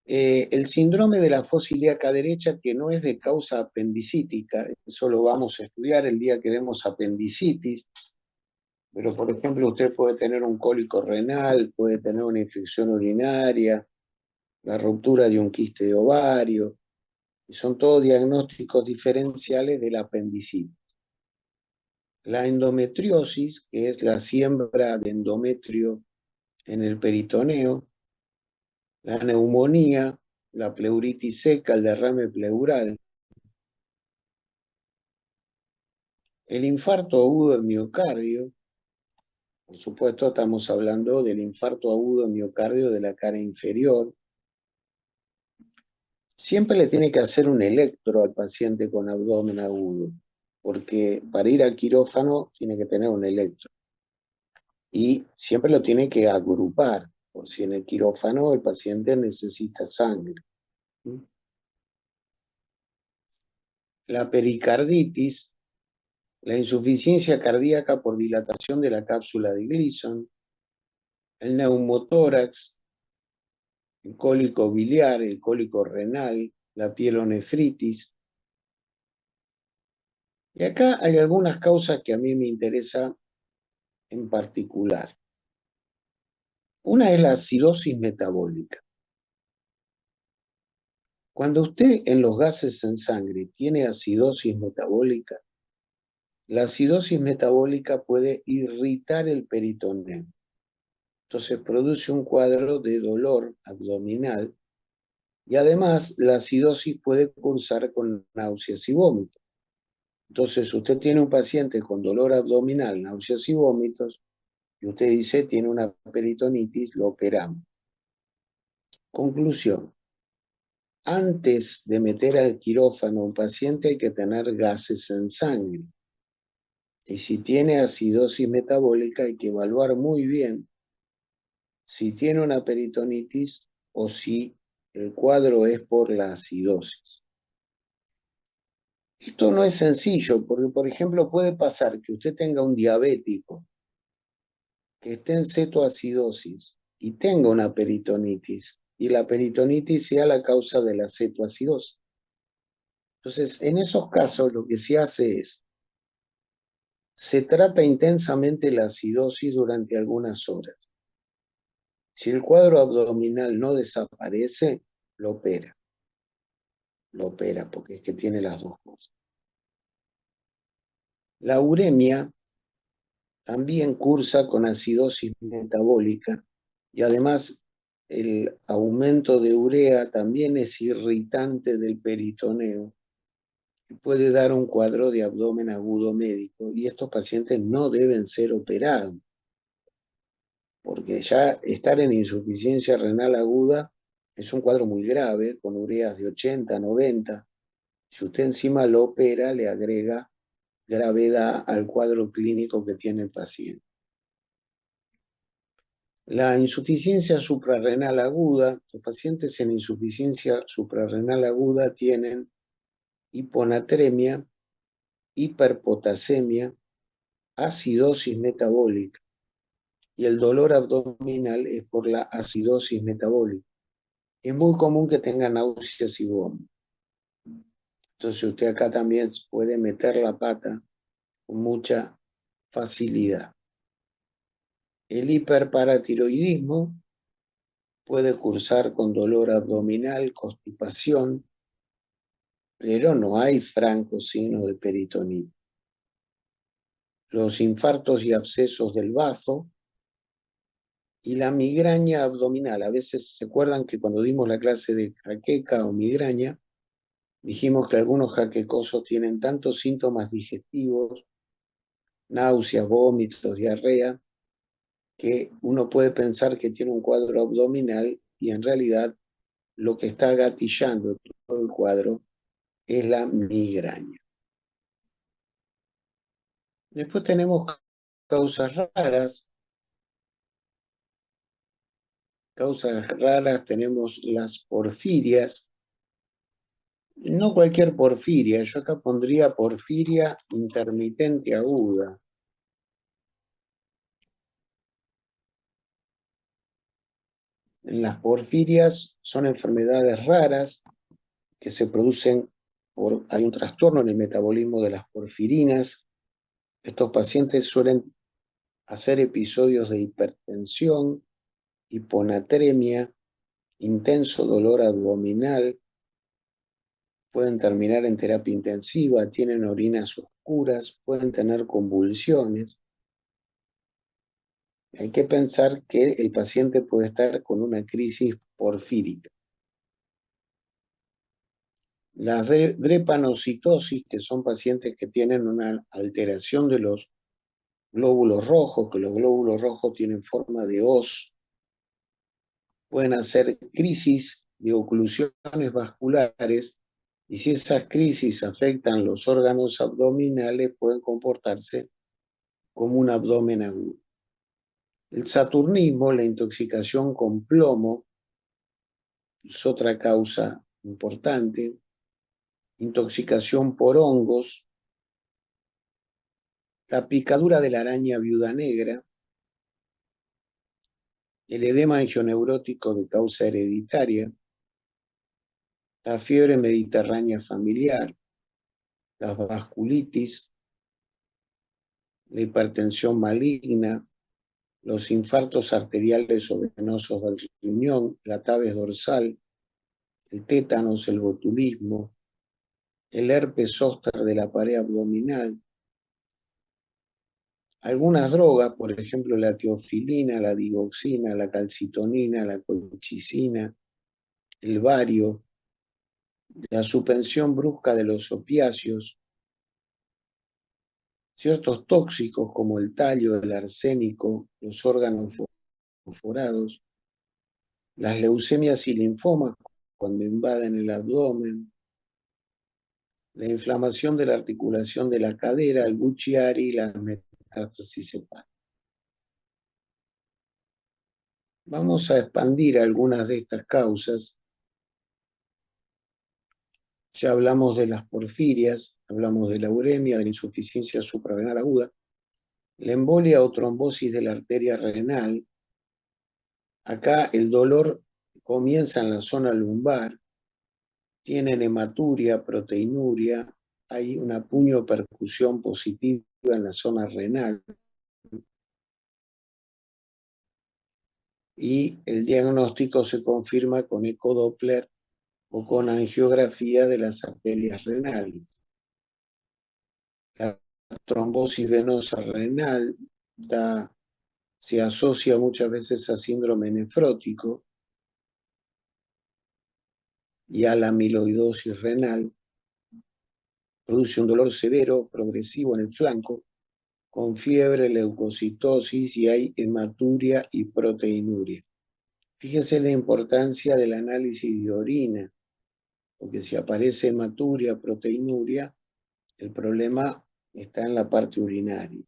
Speaker 1: El síndrome de la fosa ilíaca derecha, que no es de causa apendicítica, eso lo vamos a estudiar el día que demos apendicitis, pero por ejemplo usted puede tener un cólico renal, puede tener una infección urinaria, la ruptura de un quiste de ovario, y son todos diagnósticos diferenciales de la apendicitis. La endometriosis, que es la siembra de endometrio en el peritoneo, la neumonía, la pleuritis seca, el derrame pleural, el infarto agudo del miocardio. Por supuesto, estamos hablando del infarto agudo del miocardio de la cara inferior. Siempre le tiene que hacer un electro al paciente con abdomen agudo, porque para ir al quirófano tiene que tener un electro. Y siempre lo tiene que agrupar, por si en el quirófano el paciente necesita sangre. La pericarditis, la insuficiencia cardíaca por dilatación de la cápsula de Gleason, el neumotórax, el cólico biliar, el cólico renal, la pielonefritis. Y acá hay algunas causas que a mí me interesan en particular. Una es la acidosis metabólica. Cuando usted en los gases en sangre tiene acidosis metabólica, la acidosis metabólica puede irritar el peritoneo. Entonces produce un cuadro de dolor abdominal y además la acidosis puede cursar con náuseas y vómitos. Entonces usted tiene un paciente con dolor abdominal, náuseas y vómitos, y usted dice tiene una peritonitis, lo operamos. Conclusión. Antes de meter al quirófano a un paciente hay que tener gases en sangre. Y si tiene acidosis metabólica hay que evaluar muy bien si tiene una peritonitis o si el cuadro es por la acidosis. Esto no es sencillo, porque por ejemplo puede pasar que usted tenga un diabético que esté en cetoacidosis y tenga una peritonitis, y la peritonitis sea la causa de la cetoacidosis. Entonces, en esos casos lo que se hace es, se trata intensamente la acidosis durante algunas horas. Si el cuadro abdominal no desaparece, lo opera. Lo opera porque es que tiene las dos cosas. La uremia también cursa con acidosis metabólica y además El aumento de urea también es irritante del peritoneo y puede dar un cuadro de abdomen agudo médico, y estos pacientes no deben ser operados, porque ya estar en insuficiencia renal aguda es un cuadro muy grave, con ureas de 80, 90. Si usted encima lo opera, le agrega gravedad al cuadro clínico que tiene el paciente. La insuficiencia suprarrenal aguda, los pacientes en insuficiencia suprarrenal aguda tienen hiponatremia, hiperpotasemia, acidosis metabólica, y el dolor abdominal es por la acidosis metabólica. Es muy común que tengan náuseas y vómitos. Entonces usted acá también puede meter la pata con mucha facilidad. El hiperparatiroidismo puede cursar con dolor abdominal, constipación, pero no hay franco signo de peritonitis. Los infartos y abscesos del bazo y la migraña abdominal. A veces se acuerdan que cuando dimos la clase de jaqueca o migraña, dijimos que algunos jaquecosos tienen tantos síntomas digestivos, náuseas, vómitos, diarrea, que uno puede pensar que tiene un cuadro abdominal y en realidad lo que está gatillando todo el cuadro es la migraña. Después tenemos causas raras. Causas raras tenemos las porfirias. No cualquier porfiria, yo acá pondría porfiria intermitente aguda. En las porfirias son enfermedades raras que se producen hay un trastorno en el metabolismo de las porfirinas. Estos pacientes suelen hacer episodios de hipertensión, hiponatremia, intenso dolor abdominal, pueden terminar en terapia intensiva, tienen orinas oscuras, pueden tener convulsiones. Hay que pensar que el paciente puede estar con una crisis porfírica. Las drepanocitosis, que son pacientes que tienen una alteración de los glóbulos rojos, que los glóbulos rojos tienen forma de hoz, pueden hacer crisis de oclusiones vasculares, y si esas crisis afectan los órganos abdominales, pueden comportarse como un abdomen agudo. El saturnismo, la intoxicación con plomo, es otra causa importante. Intoxicación por hongos, la picadura de la araña viuda negra, el edema angioneurótico de causa hereditaria, la fiebre mediterránea familiar, la vasculitis, la hipertensión maligna, los infartos arteriales o venosos del riñón, la tabes dorsal, el tétanos, el botulismo, el herpes zóster de la pared abdominal. Algunas drogas, por ejemplo la teofilina, la digoxina, la calcitonina, la colchicina, el bario, la suspensión brusca de los opiáceos, ciertos tóxicos como el talio, el arsénico, los órganos fosforados, las leucemias y linfomas cuando invaden el abdomen, la inflamación de la articulación de la cadera, el Buchiari y la metástasis hepática. Vamos a expandir algunas de estas causas. Ya hablamos de las porfirias, hablamos de la uremia, de la insuficiencia suprarrenal aguda, la embolia o trombosis de la arteria renal. Acá el dolor comienza en la zona lumbar, tienen hematuria, proteinuria, hay una puño-percusión positiva en la zona renal, y el diagnóstico se confirma con ecodoppler o con angiografía de las arterias renales. La trombosis venosa renal se asocia muchas veces a síndrome nefrótico, y a la amiloidosis renal. Produce un dolor severo, progresivo en el flanco, con fiebre, leucocitosis y hay hematuria y proteinuria. Fíjense la importancia del análisis de orina, porque si aparece hematuria, proteinuria, el problema está en la parte urinaria.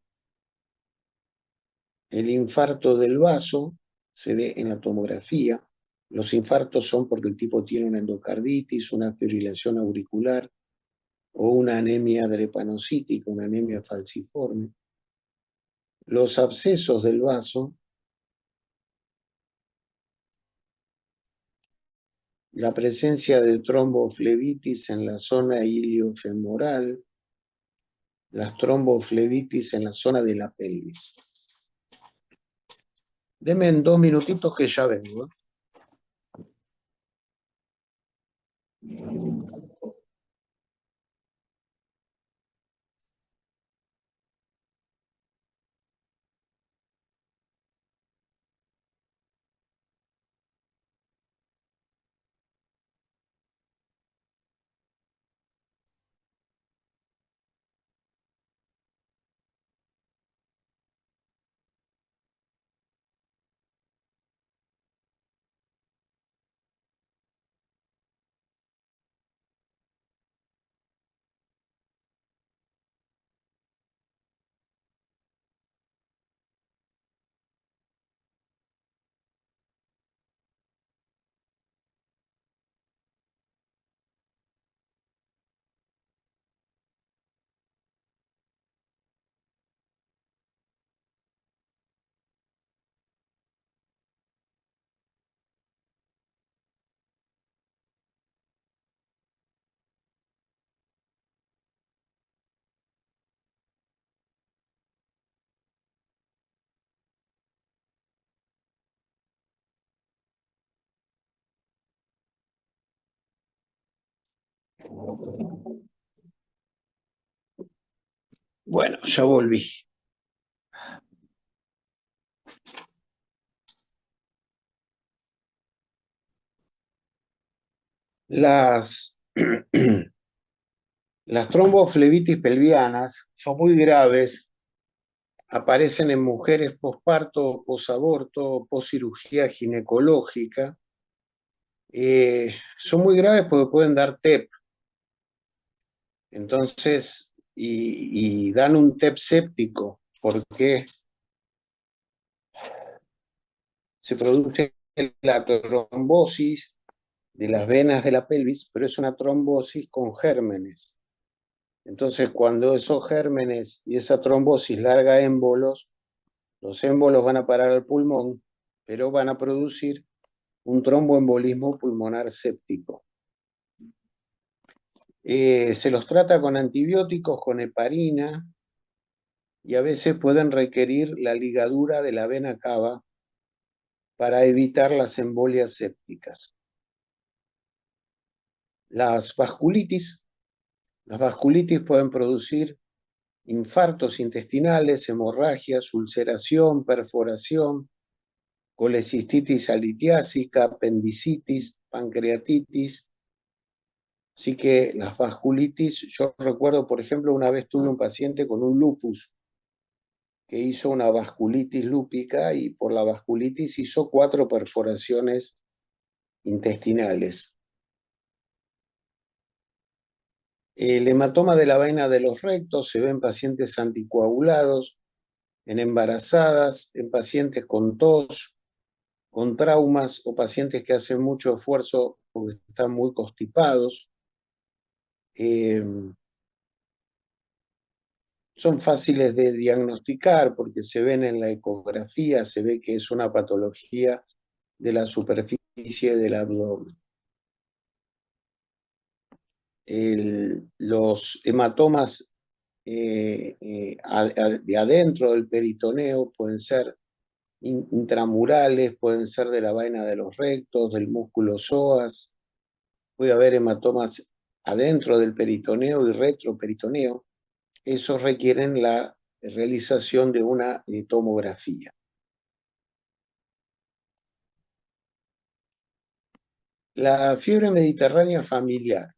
Speaker 1: El infarto del vaso se ve en la tomografía. Los infartos son porque el tipo tiene una endocarditis, una fibrilación auricular o una anemia drepanocítica, una anemia falciforme. Los abscesos del vaso, la presencia de tromboflebitis en la zona iliofemoral, las tromboflebitis en la zona de la pelvis. Denme en 2 minutitos que ya vengo. Bueno, ya volví. Las, las tromboflebitis pelvianas son muy graves, aparecen en mujeres posparto, posaborto, poscirugía ginecológica. Son muy graves porque pueden dar TEP. Entonces, y dan un TEP séptico porque se produce la trombosis de las venas de la pelvis, pero es una trombosis con gérmenes. Entonces, cuando esos gérmenes y esa trombosis larga émbolos, los émbolos van a parar al pulmón, pero van a producir un tromboembolismo pulmonar séptico. Se los trata con antibióticos, con heparina, y a veces pueden requerir la ligadura de la vena cava para evitar las embolias sépticas. Las vasculitis pueden producir infartos intestinales, hemorragias, ulceración, perforación, colecistitis alitiásica, apendicitis, pancreatitis. Así que las vasculitis, yo recuerdo, por ejemplo, una vez tuve un paciente con un lupus que hizo una vasculitis lúpica y por la vasculitis hizo 4 perforaciones intestinales. El hematoma de la vaina de los rectos se ve en pacientes anticoagulados, en embarazadas, en pacientes con tos, con traumas o pacientes que hacen mucho esfuerzo porque están muy constipados. Son fáciles de diagnosticar porque se ven en la ecografía, se ve que es una patología de la superficie del abdomen. Los hematomas de adentro del peritoneo pueden ser intramurales, pueden ser de la vaina de los rectos, del músculo psoas, puede haber hematomas adentro del peritoneo y retroperitoneo. Esos requieren la realización de una tomografía. La fiebre mediterránea familiar.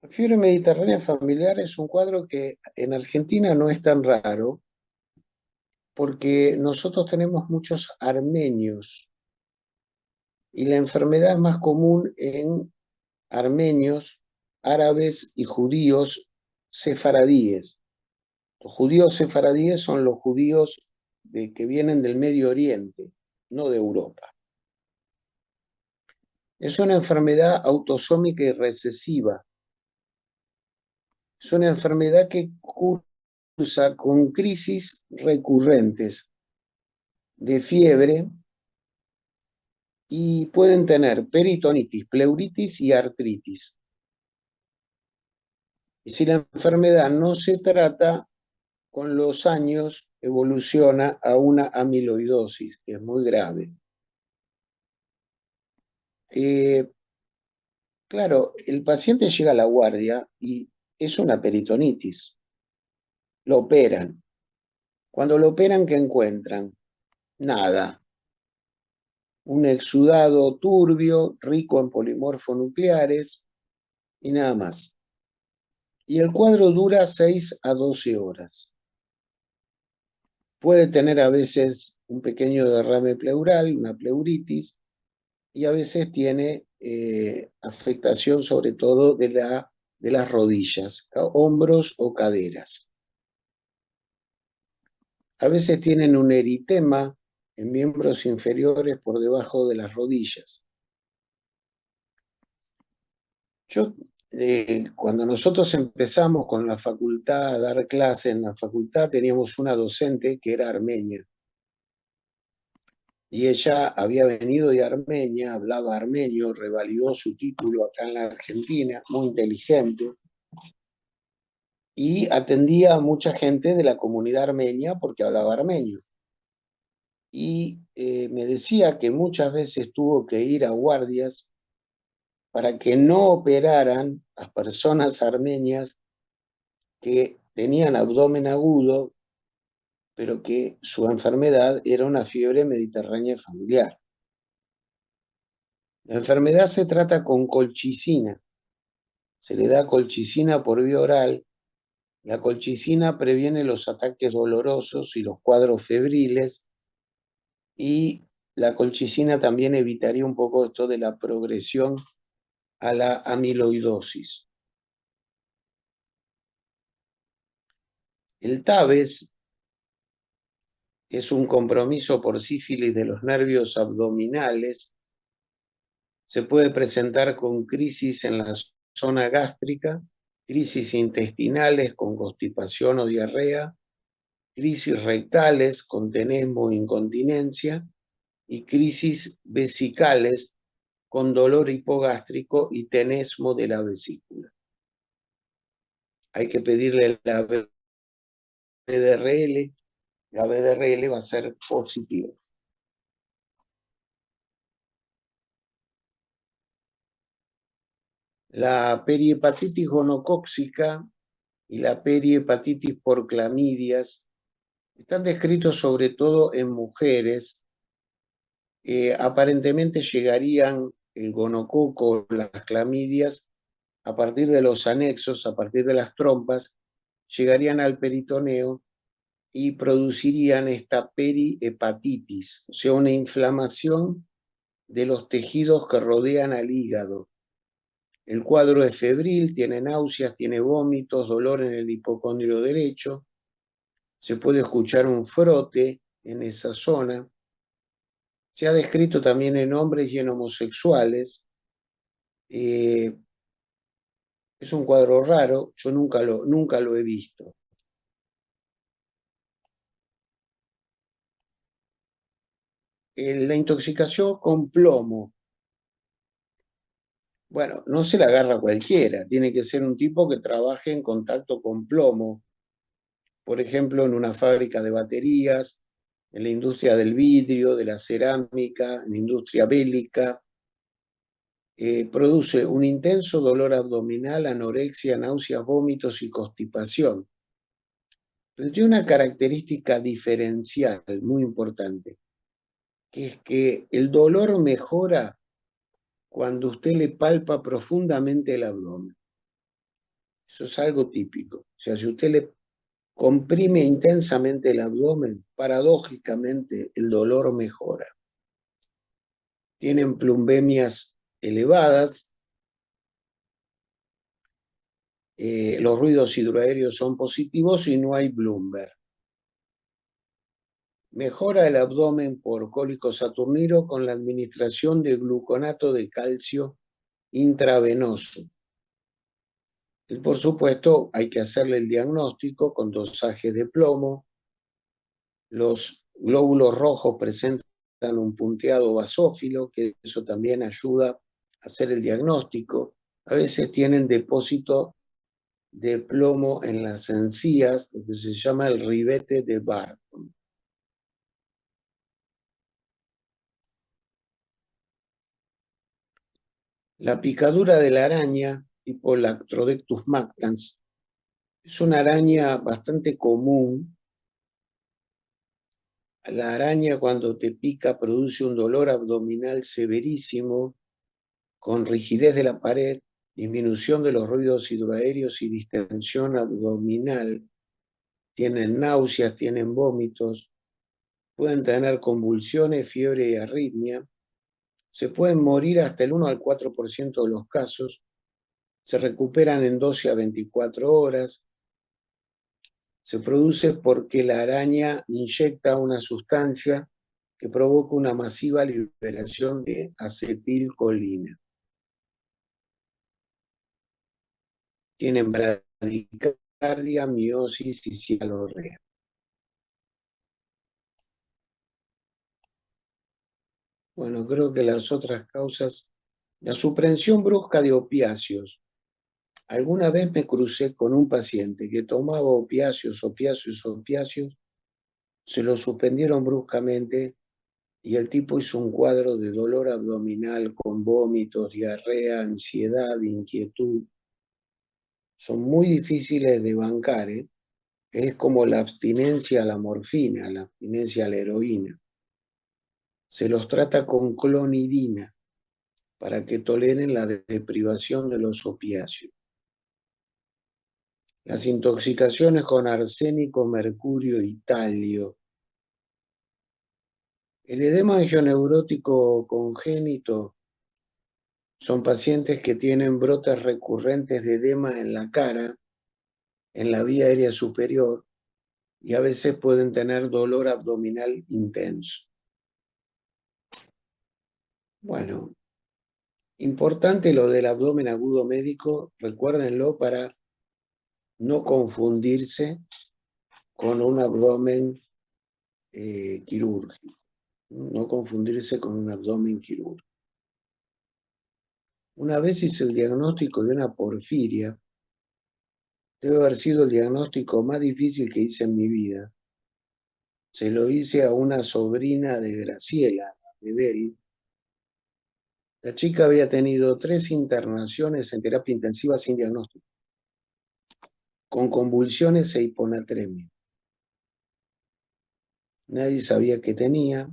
Speaker 1: La fiebre mediterránea familiar es un cuadro que en Argentina no es tan raro porque nosotros tenemos muchos armenios y la enfermedad es más común en armenios, árabes y judíos sefaradíes. Los judíos sefaradíes son los judíos que vienen del Medio Oriente, no de Europa. Es una enfermedad autosómica y recesiva. Es una enfermedad que cursa con crisis recurrentes de fiebre y pueden tener peritonitis, pleuritis y artritis. Y si la enfermedad no se trata, con los años evoluciona a una amiloidosis, que es muy grave. Claro, el paciente llega a la guardia y es una peritonitis. Lo operan. Cuando lo operan, ¿qué encuentran? Nada. Un exudado turbio, rico en polimorfonucleares y nada más. Y el cuadro dura 6 a 12 horas. Puede tener a veces un pequeño derrame pleural, una pleuritis, y a veces tiene afectación sobre todo de las rodillas, hombros o caderas. A veces tienen un eritema en miembros inferiores por debajo de las rodillas. Cuando nosotros empezamos con la facultad a dar clase en la facultad, teníamos una docente que era armenia. Y ella había venido de Armenia, hablaba armenio, revalidó su título acá en la Argentina, muy inteligente, y atendía a mucha gente de la comunidad armenia porque hablaba armenio. Y me decía que muchas veces tuvo que ir a guardias para que no operaran a personas armenias que tenían abdomen agudo, pero que su enfermedad era una fiebre mediterránea familiar. La enfermedad se trata con colchicina. Se le da colchicina por vía oral. La colchicina previene los ataques dolorosos y los cuadros febriles, y la colchicina también evitaría un poco esto de la progresión a la amiloidosis. El TAVES es un compromiso por sífilis de los nervios abdominales. Se puede presentar con crisis en la zona gástrica, crisis intestinales con constipación o diarrea, crisis rectales con tenesmo e incontinencia y crisis vesicales con dolor hipogástrico y tenesmo de la vesícula. Hay que pedirle la BDRL, la BDRL va a ser positiva. La perihepatitis gonocóxica y la perihepatitis por clamidias están descritos sobre todo en mujeres. Aparentemente llegarían el gonococo, las clamidias, a partir de los anexos, a partir de las trompas, llegarían al peritoneo y producirían esta perihepatitis, o sea, una inflamación de los tejidos que rodean al hígado. El cuadro es febril, tiene náuseas, tiene vómitos, dolor en el hipocondrio derecho. Se puede escuchar un frote en esa zona. Se ha descrito también en hombres y en homosexuales. Es un cuadro raro, yo nunca lo he visto. La intoxicación con plomo. Bueno, no se la agarra cualquiera, tiene que ser un tipo que trabaje en contacto con plomo, por ejemplo, en una fábrica de baterías, en la industria del vidrio, de la cerámica, en la industria bélica. Produce un intenso dolor abdominal, anorexia, náuseas, vómitos y constipación. Pero tiene una característica diferencial muy importante, que es que el dolor mejora cuando usted le palpa profundamente el abdomen. Eso es algo típico. O sea, si usted le comprime intensamente el abdomen, paradójicamente el dolor mejora. Tienen plumbemias elevadas, los ruidos hidroaéreos son positivos y no hay Bloomberg. Mejora el abdomen por cólico saturnino con la administración de gluconato de calcio intravenoso. Y por supuesto, hay que hacerle el diagnóstico con dosaje de plomo. Los glóbulos rojos presentan un punteado basófilo, que eso también ayuda a hacer el diagnóstico. A veces tienen depósito de plomo en las encías, lo que se llama el ribete de Barton. La picadura de la araña, tipo Lactrodectus mactans, es una araña bastante común. La araña cuando te pica produce un dolor abdominal severísimo, con rigidez de la pared, disminución de los ruidos hidroaéreos y distensión abdominal. Tienen náuseas, tienen vómitos, pueden tener convulsiones, fiebre y arritmia. Se pueden morir hasta el 1 al 4% de los casos. Se recuperan en 12 a 24 horas. Se produce porque la araña inyecta una sustancia que provoca una masiva liberación de acetilcolina. Tienen bradicardia, miosis y cialorrea. Bueno, creo que las otras causas, la suspensión brusca de opiáceos. Alguna vez me crucé con un paciente que tomaba opiáceos, se lo suspendieron bruscamente y el tipo hizo un cuadro de dolor abdominal con vómitos, diarrea, ansiedad, inquietud. Son muy difíciles de bancar, ¿eh? Es como la abstinencia a la morfina, la abstinencia a la heroína. Se los trata con clonidina para que toleren la deprivación de los opiáceos. Las intoxicaciones con arsénico, mercurio y talio. El edema angioneurótico congénito son pacientes que tienen brotes recurrentes de edema en la cara, en la vía aérea superior, y a veces pueden tener dolor abdominal intenso. Bueno, importante lo del abdomen agudo médico, recuérdenlo para no confundirse con un abdomen quirúrgico. No confundirse con un abdomen quirúrgico. Una vez hice el diagnóstico de una porfiria. Debe haber sido el diagnóstico más difícil que hice en mi vida. Se lo hice a una sobrina de Graciela, de Bell. La chica había tenido 3 internaciones en terapia intensiva sin diagnóstico, con convulsiones e hiponatremia. Nadie sabía qué tenía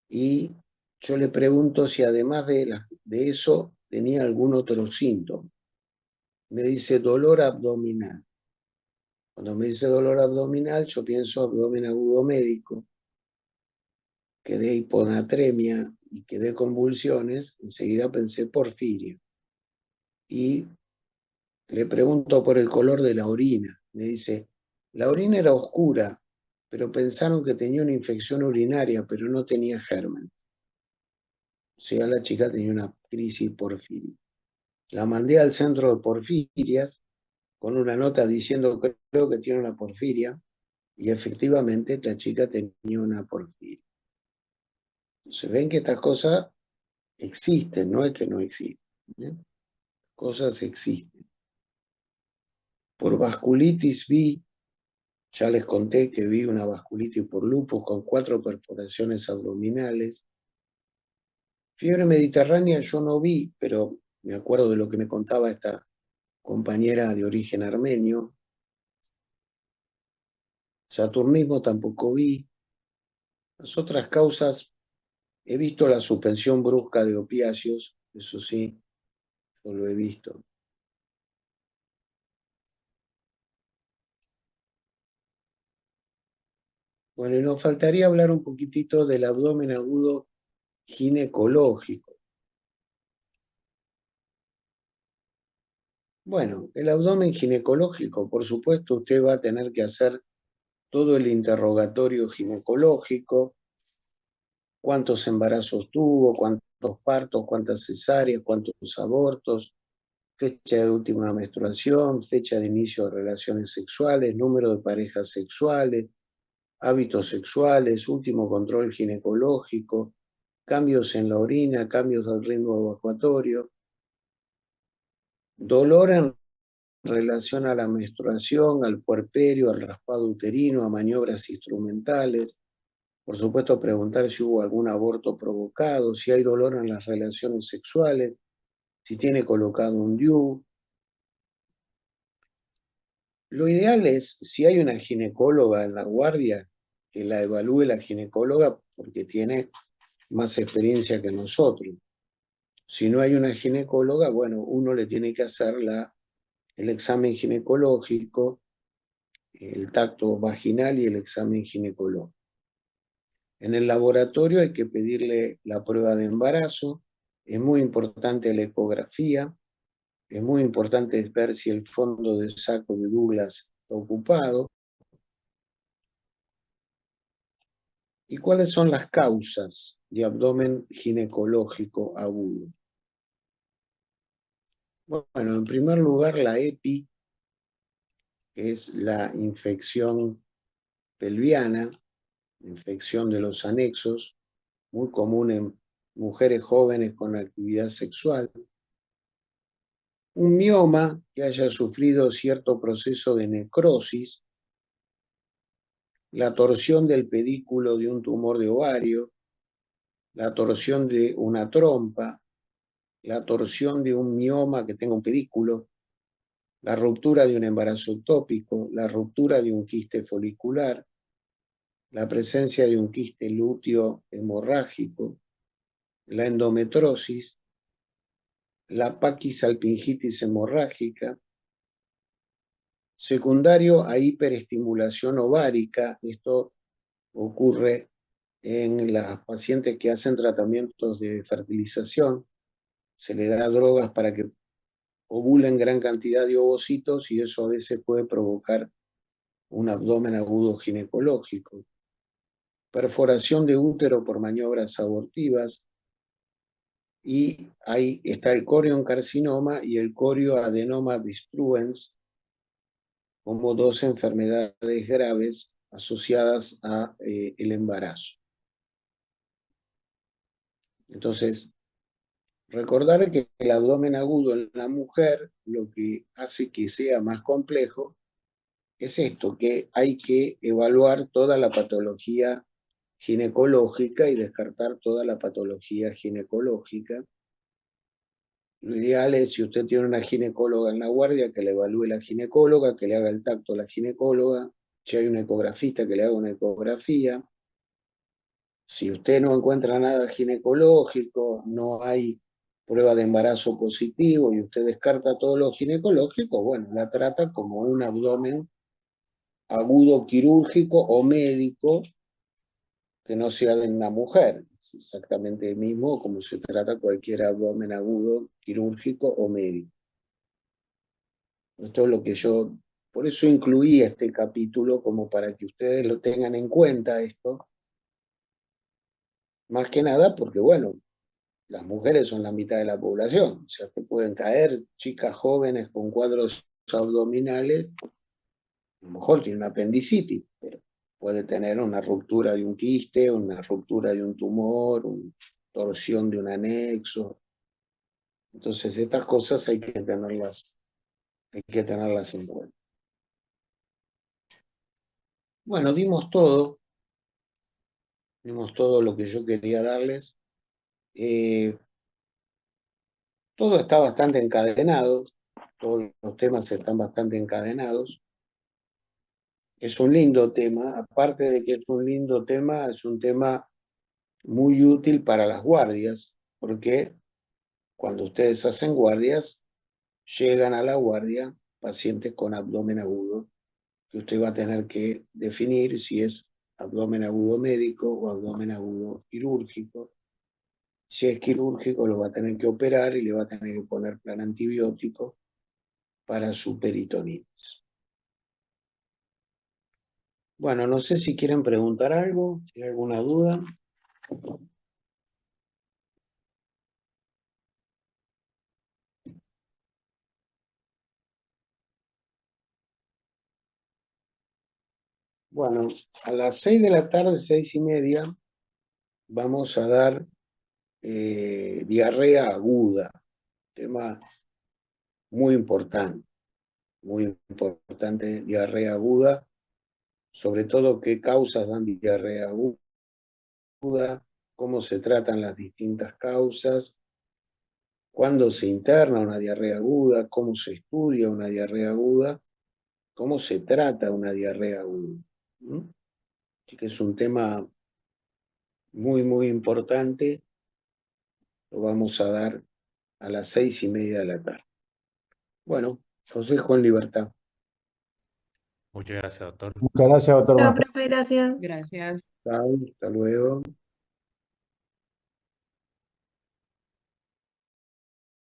Speaker 1: y yo le pregunto si además de eso tenía algún otro síntoma. Me dice dolor abdominal. Cuando me dice dolor abdominal, yo pienso abdomen agudo médico, que de hiponatremia y que de convulsiones. Enseguida pensé porfiria. Y le pregunto por el color de la orina. Me dice, la orina era oscura, pero pensaron que tenía una infección urinaria, pero no tenía germen. O sea, la chica tenía una crisis porfiria. La mandé al centro de porfirias con una nota diciendo que creo que tiene una porfiria, y efectivamente la chica tenía una porfiria. Se ven que estas cosas existen, no es que no existen, ¿eh? Cosas existen. Por vasculitis vi, ya les conté que vi una vasculitis por lupus con 4 perforaciones abdominales. Fiebre mediterránea yo no vi, pero me acuerdo de lo que me contaba esta compañera de origen armenio. Saturnismo tampoco vi. Las otras causas, he visto la suspensión brusca de opiáceos eso sí, yo lo he visto. Bueno, y nos faltaría hablar un poquitito del abdomen agudo ginecológico. Bueno, el abdomen ginecológico, por supuesto, usted va a tener que hacer todo el interrogatorio ginecológico, cuántos embarazos tuvo, cuántos partos, cuántas cesáreas, cuántos abortos, fecha de última menstruación, fecha de inicio de relaciones sexuales, número de parejas sexuales, hábitos sexuales, último control ginecológico, cambios en la orina, cambios del ritmo evacuatorio, dolor en relación a la menstruación, al puerperio, al raspado uterino, a maniobras instrumentales. Por supuesto, preguntar si hubo algún aborto provocado, si hay dolor en las relaciones sexuales, si tiene colocado un DIU. Lo ideal es, si hay una ginecóloga en la guardia, que la evalúe la ginecóloga porque tiene más experiencia que nosotros. Si no hay una ginecóloga, bueno, uno le tiene que hacer el examen ginecológico, el tacto vaginal y el examen ginecológico. En el laboratorio hay que pedirle la prueba de embarazo, es muy importante la ecografía, es muy importante ver si el fondo de saco de Douglas está ocupado. ¿Y cuáles son las causas de abdomen ginecológico agudo? Bueno, en primer lugar la EPI, que es la infección pelviana, infección de los anexos, muy común en mujeres jóvenes con actividad sexual. Un mioma que haya sufrido cierto proceso de necrosis, la torsión del pedículo de un tumor de ovario, la torsión de una trompa, la torsión de un mioma que tenga un pedículo, la ruptura de un embarazo ectópico, la ruptura de un quiste folicular, la presencia de un quiste lúteo hemorrágico, la endometrosis, la paquisalpingitis hemorrágica, secundario a hiperestimulación ovárica. Esto ocurre en las pacientes que hacen tratamientos de fertilización. Se le da drogas para que ovulen gran cantidad de ovocitos y eso a veces puede provocar un abdomen agudo ginecológico. Perforación de útero por maniobras abortivas, y ahí está el corioncarcinoma y el corioadenoma destruens como dos enfermedades graves asociadas a el embarazo. Entonces, recordar que el abdomen agudo en la mujer, lo que hace que sea más complejo, es esto, que hay que evaluar toda la patología ginecológica y descartar toda la patología ginecológica. Lo ideal es, si usted tiene una ginecóloga en la guardia, que le evalúe la ginecóloga, que le haga el tacto a la ginecóloga, si hay un ecografista, que le haga una ecografía. Si usted no encuentra nada ginecológico, no hay prueba de embarazo positivo y usted descarta todo lo ginecológico, bueno, la trata como un abdomen agudo quirúrgico o médico que no sea de una mujer. Es exactamente el mismo como se trata cualquier abdomen agudo quirúrgico o médico. Esto es lo que por eso incluí este capítulo, como para que ustedes lo tengan en cuenta esto, más que nada porque, bueno, las mujeres son la mitad de la población, o sea, te pueden caer chicas jóvenes con cuadros abdominales, a lo mejor tiene una apendicitis, pero puede tener una ruptura de un quiste, una ruptura de un tumor, una torsión de un anexo. Entonces, estas cosas hay que tenerlas en cuenta. Bueno, dimos todo lo que yo quería darles. Todo está bastante encadenado, todos los temas están bastante encadenados. Es un lindo tema, aparte de que es un lindo tema, es un tema muy útil para las guardias, porque Cuando ustedes hacen guardias, llegan a la guardia pacientes con abdomen agudo, que usted va a tener que definir si es abdomen agudo médico o abdomen agudo quirúrgico. Si es quirúrgico, lo va a tener que operar y le va a tener que poner plan antibiótico para su peritonitis. Bueno, no sé si quieren preguntar algo, si hay alguna duda. Bueno, a las 6 de la tarde, 6:30, vamos a dar diarrea aguda, tema muy importante, diarrea aguda, sobre todo qué causas dan diarrea aguda, cómo se tratan las distintas causas, cuándo se interna una diarrea aguda, cómo se estudia una diarrea aguda, cómo se trata una diarrea aguda. ¿Mm? Así que es un tema muy importante, lo vamos a dar a las 6:30 de la tarde. Bueno, os dejo en libertad.
Speaker 2: Muchas gracias, doctor.
Speaker 3: Muchas gracias, doctor.
Speaker 4: Chao,
Speaker 3: Buenas
Speaker 4: profe, gracias.
Speaker 5: Gracias.
Speaker 1: Chao, hasta luego.